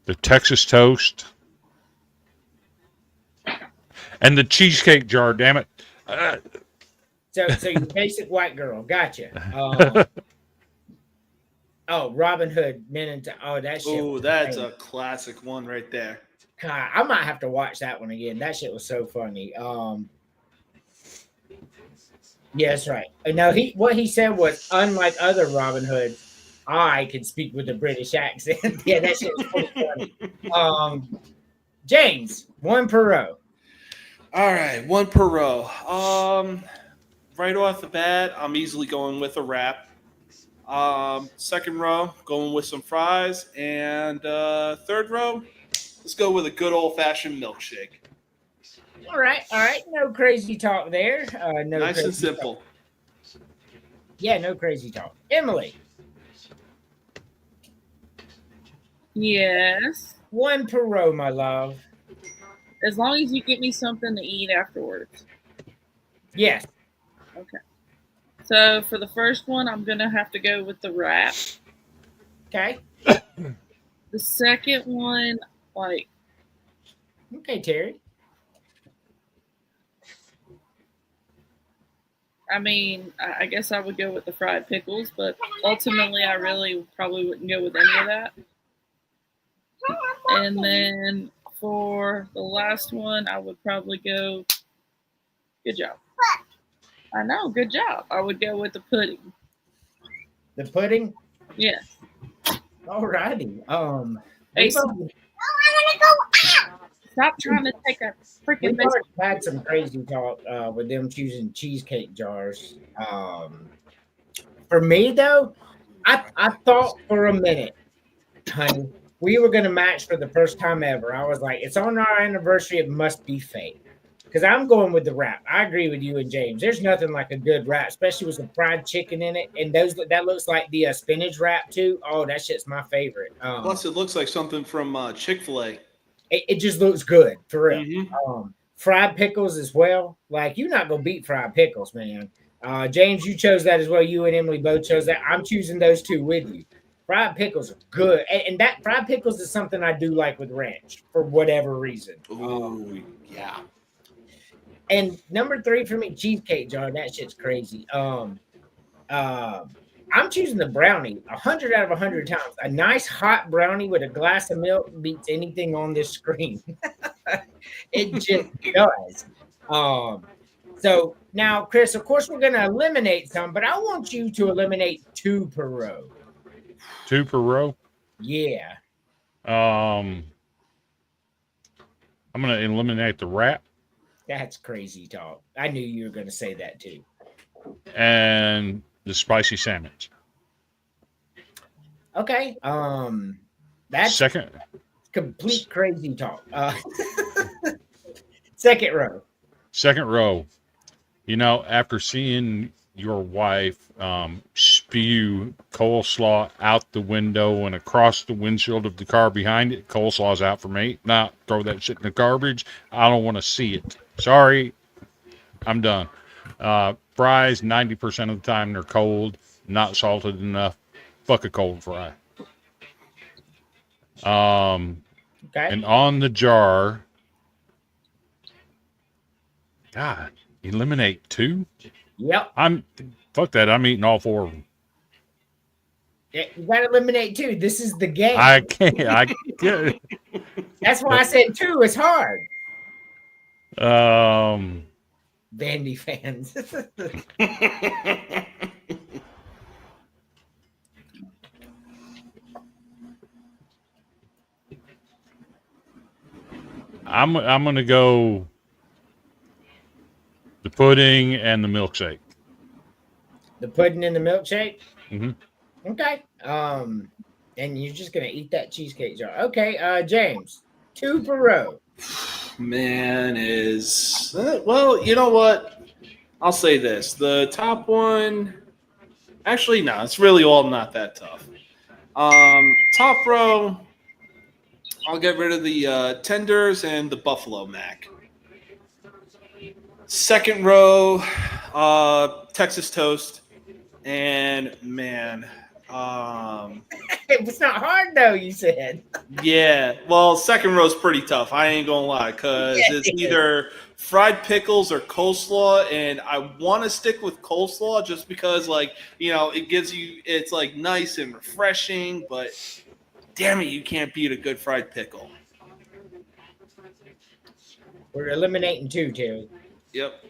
the Texas toast, and the cheesecake jar, damn it. So you're basic white girl. Gotcha. Robin Hood, Men in Oh, that shit. Oh, that's a classic one right there. God, I might have to watch that one again. That shit was so funny. Yeah, that's right. No, what he said was, unlike other Robin Hoods, I can speak with a British accent. Yeah, that shit was pretty funny. James, one per row. All right, one per row. Right off the bat, I'm easily going with a wrap. Second row, going with some fries, and third row, let's go with a good old-fashioned milkshake. All right. No crazy talk there. Nice and simple. Talk. Yeah, no crazy talk. Emily. Yes. One per row, my love. As long as you get me something to eat afterwards. Yes. Okay. So for the first one, I'm going to have to go with the wrap. Okay. The second one, Okay, Terry. I mean, I guess I would go with the fried pickles, but ultimately I really probably wouldn't go with any of that. And then for the last one, I would probably go, good job. I know, good job. I would go with the pudding. The pudding? Yes. All righty. Hey, stop trying to take a freaking We've already had some crazy talk with them choosing cheesecake jars. For me, though, I thought for a minute, honey, we were going to match for the first time ever. I was like, it's on our anniversary. It must be fake. Because I'm going with the wrap. I agree with you and James. There's nothing like a good wrap, especially with some fried chicken in it. And that looks like the spinach wrap, too. Oh, that shit's my favorite. Plus, it looks like something from Chick-fil-A. It just looks good, for real. Mm-hmm. Fried pickles as well. Like, you're not going to beat fried pickles, man. James, you chose that as well. You and Emily both chose that. I'm choosing those two with you. Fried pickles are good. And that fried pickles is something I do like with ranch for whatever reason. Oh, yeah. And number 3 for me, cheesecake jar. That shit's crazy. I'm choosing the brownie 100 out of 100 times. A nice hot brownie with a glass of milk beats anything on this screen. It just does. So now, Chris, of course, we're going to eliminate some, but I want you to eliminate 2 per row. 2 per row? Yeah. I'm going to eliminate the wrap. That's crazy talk. I knew you were going to say that too. And the spicy sandwich. Okay. That's second. Complete crazy talk. Second row. Second row. You know, after seeing your wife spew coleslaw out the window and across the windshield of the car behind it, coleslaw's out for me. Now, throw that shit in the garbage. I don't want to see it. Sorry. I'm done. Fries, 90% of the time, they're cold, not salted enough. Fuck a cold fry. Okay. And on the jar, God, eliminate 2? Yep. Fuck that. I'm eating all 4 of them. Yeah, you got to eliminate 2. This is the game. I can't. That's why I said 2 is hard. Vandy fans. I'm gonna go the pudding and the milkshake. The pudding in the milkshake. Hmm. Okay. And you're just gonna eat that cheesecake jar. Okay. James, 2 Perot. Man is well, you know what? I'll say this: the top one. Actually, no, it's really all not that tough. Top row, I'll get rid of the tenders and the buffalo mac. Second row, Texas toast, and man, It was not hard though. You said. yeah. Well, second row's pretty tough. I ain't gonna lie, because Yeah, it's it is. either fried pickles or coleslaw, and I want to stick with coleslaw just because, like, it gives you, it's like nice and refreshing. But damn it, you can't beat a good fried pickle. We're eliminating 2, Terry. Yep.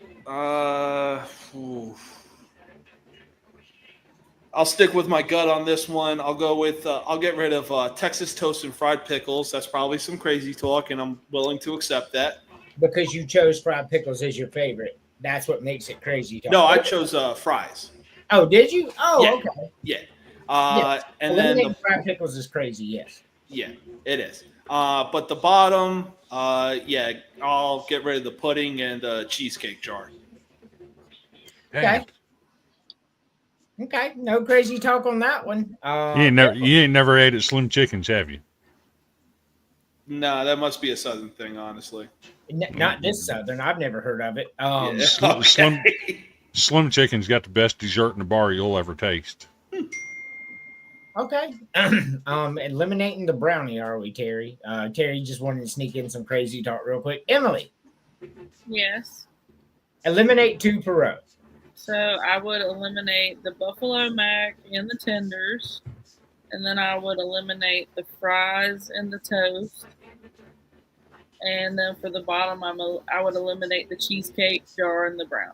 I'll stick with my gut on this one. I'll go with I'll get rid of Texas toast and fried pickles. That's probably some crazy talk, and I'm willing to accept that. Because you chose fried pickles as your favorite. That's what makes it crazy. No, I chose fries. Oh, did you? Oh, Yeah. okay. Yeah. Yes. And then Eliminating fried pickles is crazy. Yes. yeah, it is. But the bottom, yeah, I'll get rid of the pudding and the cheesecake jar. Okay. Okay. No crazy talk on that one. You ain't never ate at Slim Chickens, have you? No, that must be a southern thing, honestly. Not this southern. I've never heard of it. Yeah. Slim Chickens got the best dessert in the bar you'll ever taste. Okay. Eliminating the brownie, are we, Terry? Terry just wanted to sneak in some crazy talk real quick. Emily, Yes. eliminate 2 Perot. So I would eliminate the buffalo mac and the tenders, and then I would eliminate the fries and the toast. And then for the bottom, I would eliminate the cheesecake jar and the brownie.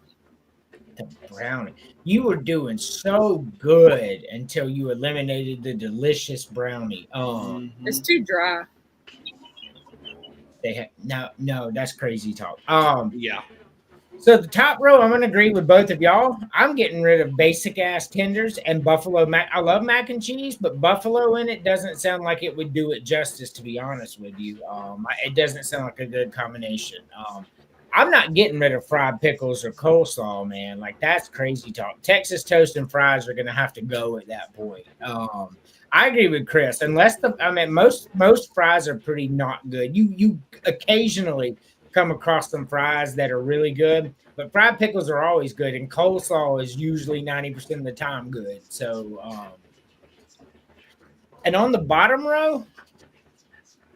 The brownie. You were doing so good until you eliminated the delicious brownie. It's too dry. They no, that's crazy talk. Yeah. So the top row, I'm gonna agree with both of y'all. I'm getting rid of basic ass tenders and buffalo mac. I love mac and cheese, but buffalo in it doesn't sound like it would do it justice. To be honest with you, it doesn't sound like a good combination. I'm not getting rid of fried pickles or coleslaw, man. Like that's crazy talk. Texas toast and fries are gonna have to go at that point. I agree with Chris. Most fries are pretty not good. You occasionally come across some fries that are really good, but fried pickles are always good, and coleslaw is usually 90% of the time good. So, and on the bottom row,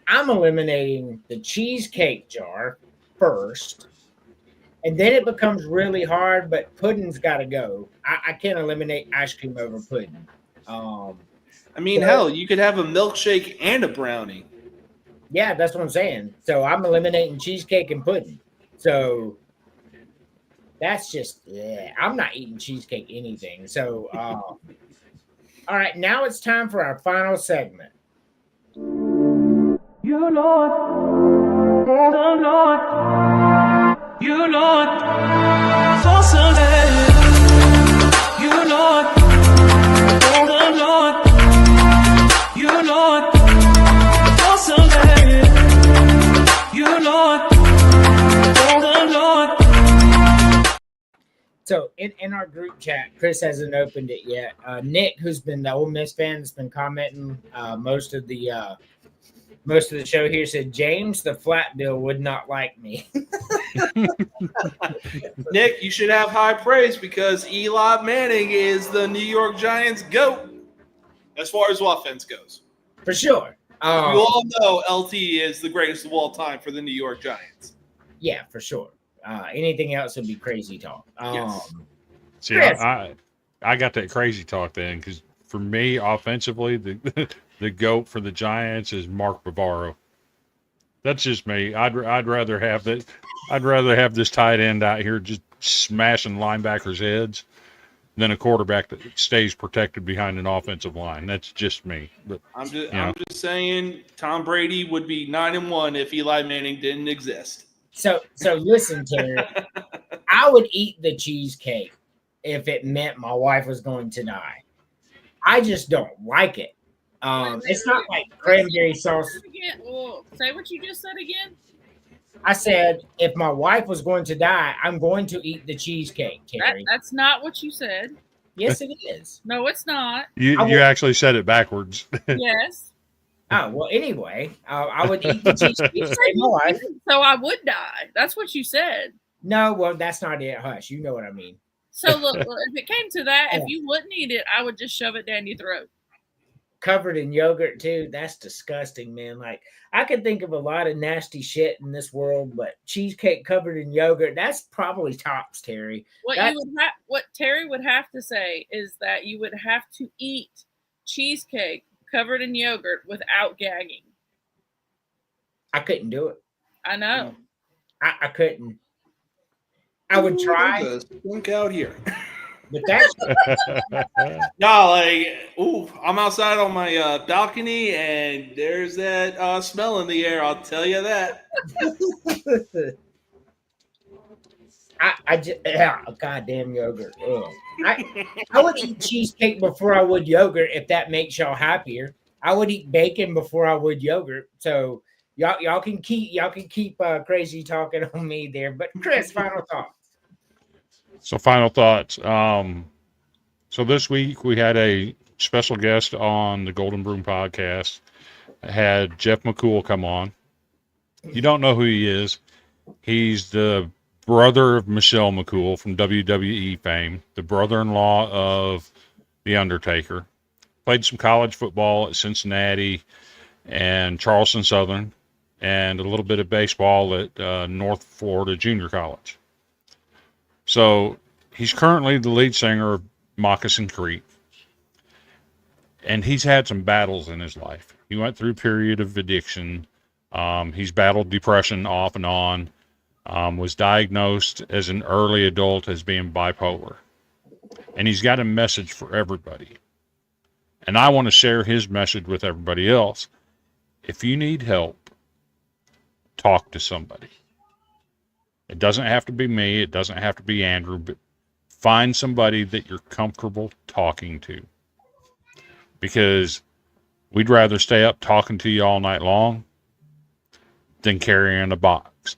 I'm eliminating the cheesecake jar first, and then it becomes really hard, but pudding's got to go. I can't eliminate ice cream over pudding. I mean, hell, you could have a milkshake and a brownie. Yeah, that's what I'm saying. So I'm eliminating cheesecake and pudding. So that's just, I'm not eating cheesecake anything. So, all right, now it's time for our final segment. You know it. Oh, Lord. You know it. For Sunday. You know it. Oh, Lord. You know it. For Sunday. You know it. Oh, Lord. So in our group chat, Chris hasn't opened it yet. Nick, who's been the Ole Miss fan, has been commenting most of the show here, said James the flat bill would not like me. Nick, you should have high praise because Eli Manning is the New York Giants GOAT as far as offense goes. For sure. You all know LT is the greatest of all time for the New York Giants. Yeah, for sure. Anything else would be crazy talk. Yes. See, Chris. I got that crazy talk then because for me, offensively, the GOAT for the Giants is Mark Bavaro. That's just me. I'd rather have that. I'd rather have this tight end out here just smashing linebackers' heads than a quarterback that stays protected behind an offensive line. That's just me. But I'm just you know. saying Tom Brady would be 9-1 if Eli Manning didn't exist. So listen, Terry. I would eat the cheesecake if it meant my wife was going to die. I just don't like it. It's not like cranberry sauce. Again. Well, say what you just said again. I said if my wife was going to die, I'm going to eat the cheesecake, Terry. That's not what you said. Yes, it is. No, it's not. You actually said it backwards. Yes. Oh, well, anyway, I would eat the cheesecake to save my life. So I would die. That's what you said. No, well, that's not it. Hush. You know what I mean. So look, if it came to that, if you wouldn't eat it, I would just shove it down your throat. Covered in yogurt, too. That's disgusting, man. Like, I could think of a lot of nasty shit in this world, but cheesecake covered in yogurt, that's probably tops, Terry. What Terry would have to say is that you would have to eat cheesecake covered in yogurt without gagging. I couldn't do it. I know. I couldn't. I would try. Look out here. But that's No, like, I'm outside on my balcony, and there's that smell in the air. I'll tell you that. I just goddamn yogurt. Ugh. I would eat cheesecake before I would yogurt if that makes y'all happier. I would eat bacon before I would yogurt. So y'all can keep crazy talking on me there. But Chris, final thoughts. So final thoughts. So this week we had a special guest on the Golden Broom podcast. I had Jeff McCool come on. You don't know who he is. He's the brother of Michelle McCool from WWE fame, the brother-in-law of The Undertaker. Played some college football at Cincinnati and Charleston Southern, and a little bit of baseball at North Florida Junior College. So he's currently the lead singer of Moccasin Creek, and he's had some battles in his life. He went through a period of addiction. He's battled depression off and on. Was diagnosed as an early adult as being bipolar. And he's got a message for everybody. And I want to share his message with everybody else. If you need help, talk to somebody. It doesn't have to be me. It doesn't have to be Andrew. But find somebody that you're comfortable talking to. Because we'd rather stay up talking to you all night long than carrying a box.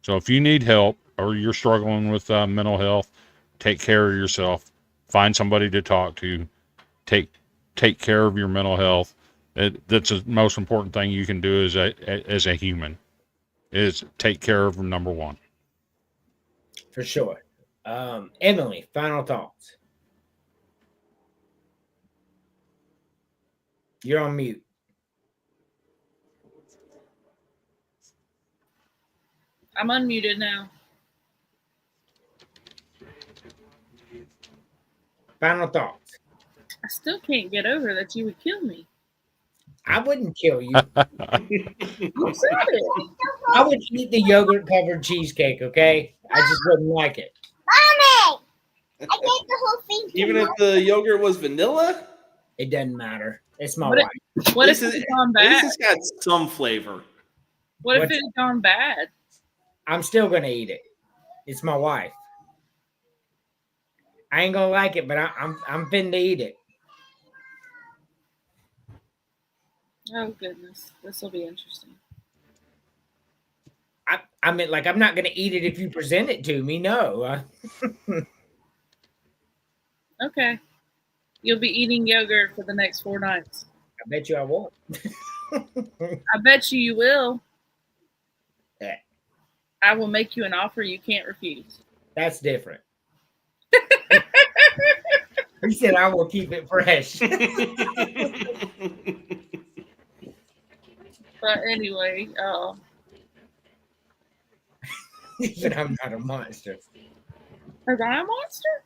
So if you need help or you're struggling with mental health, take care of yourself. Find somebody to talk to. Take care of your mental health. That's the most important thing you can do as a human, is take care of them, number one. For sure. Emily, final thoughts. You're on mute. I'm unmuted now. Final thoughts. I still can't get over that you would kill me. I wouldn't kill you. You said it. I would eat the yogurt covered cheesecake, okay? I just wouldn't like it. Mommy! I get the whole thing. Even if the yogurt was vanilla? It doesn't matter. It's my What wife. What if it's gone bad? This has got some flavor. What if it's gone bad? I'm still gonna eat it. It's my wife. I ain't gonna like it, but I'm finna eat it. Oh goodness, this will be interesting. I mean, like, I'm not gonna eat it if you present it to me. No. Okay, you'll be eating yogurt for the next 4 nights. I bet you I won't. I bet you will. Yeah. I will make you an offer you can't refuse. That's different. He said I will keep it fresh. But anyway, He said I'm not a monster. Is I a monster?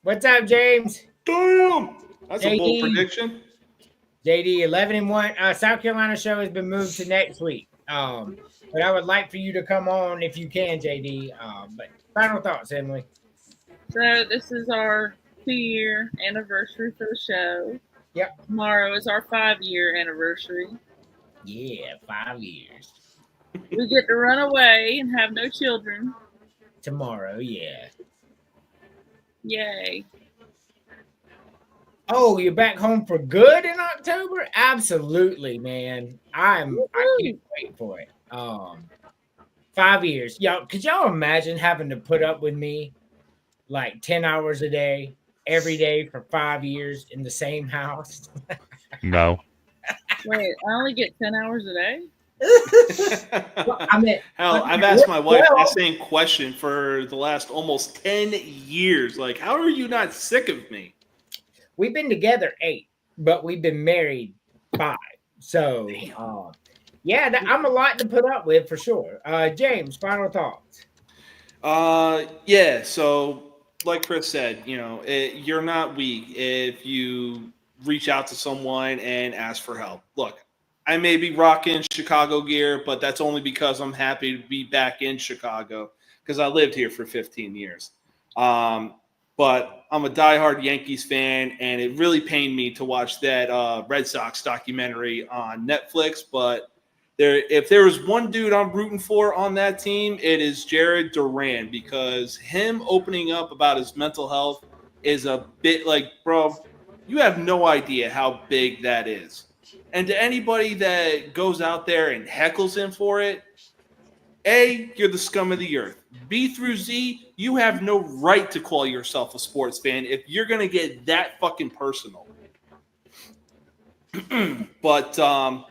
What's up, James? Damn! That's a bold JD. prediction. JD 11-1. South Carolina show has been moved to next week. But I would like for you to come on if you can, JD. But final thoughts, Emily. So this is our 2-year anniversary for the show. Yep. Tomorrow is our 5-year anniversary. Yeah, 5 years. We get to run away and have no children. Tomorrow, yeah. Yay. Oh, you're back home for good in October? Absolutely, man. I can't wait for it. 5 years. Y'all, could y'all imagine having to put up with me like 10 hours a day, every day for 5 years in the same house? No. Wait, I only get 10 hours a day? Well, I mean, hell, I've asked my wife that same question for the last almost 10 years. Like, how are you not sick of me? We've been together 8, but we've been married 5. So, yeah, I'm a lot to put up with for sure. James, final thoughts. Yeah. So, like Chris said, you're not weak if you reach out to someone and ask for help. Look, I may be rocking Chicago gear, but that's only because I'm happy to be back in Chicago because I lived here for 15 years. But I'm a diehard Yankees fan, and it really pained me to watch that Red Sox documentary on Netflix. But if there was one dude I'm rooting for on that team, it is Jared Duran, because him opening up about his mental health is a bit like, bro, you have no idea how big that is. And to anybody that goes out there and heckles him for it, A, you're the scum of the earth. B through Z, you have no right to call yourself a sports fan if you're going to get that fucking personal. But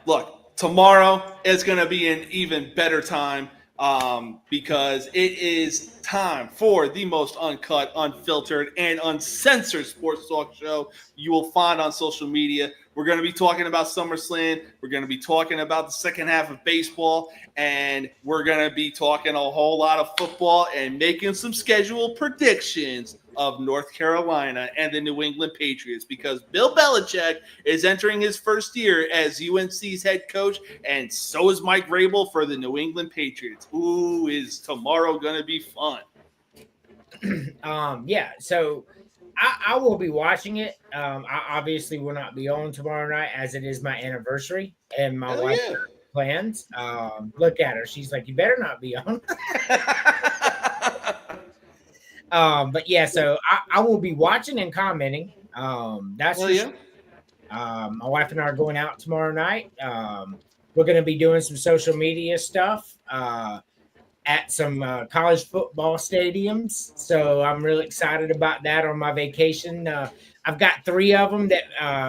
look, tomorrow is going to be an even better time because it is time for the most uncut, unfiltered, and uncensored sports talk show you will find on social media. We're going to be talking about SummerSlam. We're going to be talking about the second half of baseball. And we're going to be talking a whole lot of football and making some schedule predictions of North Carolina and the New England Patriots, because Bill Belichick is entering his first year as UNC's head coach, and so is Mike Vrabel for the New England Patriots. Ooh, is tomorrow going to be fun? Yeah, so I will be watching it. I obviously will not be on tomorrow night as it is my anniversary, and my wife plans. Look at her. She's like, you better not be on. But yeah, so I will be watching and commenting. That's my wife and I are going out tomorrow night. We're going to be doing some social media stuff at some college football stadiums. So I'm really excited about that on my vacation. I've got 3 of them that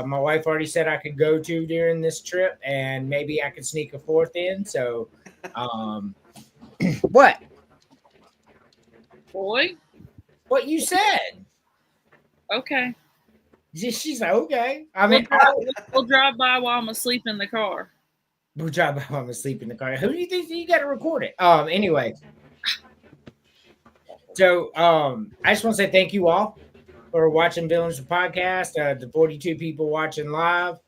my wife already said I could go to during this trip, and maybe I could sneak a 4th in. So what? Boy? What you said. Okay. She's like, okay. I mean, we'll drive by while I'm asleep in the car. We'll drive by while I'm asleep in the car. Who do you think you got to record it? Anyway. So I just want to say thank you all for watching Villains the podcast. The 42 people watching live.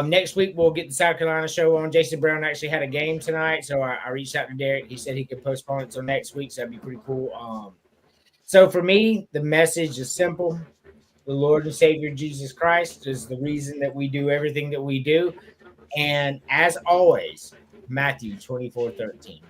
Next week we'll get the South Carolina show on. Jason Brown actually had a game tonight, so I reached out to Derek. He said he could postpone it till next week, so that'd be pretty cool. So for me, the message is simple. The Lord and Savior Jesus Christ is the reason that we do everything that we do. And as always, Matthew 24:13.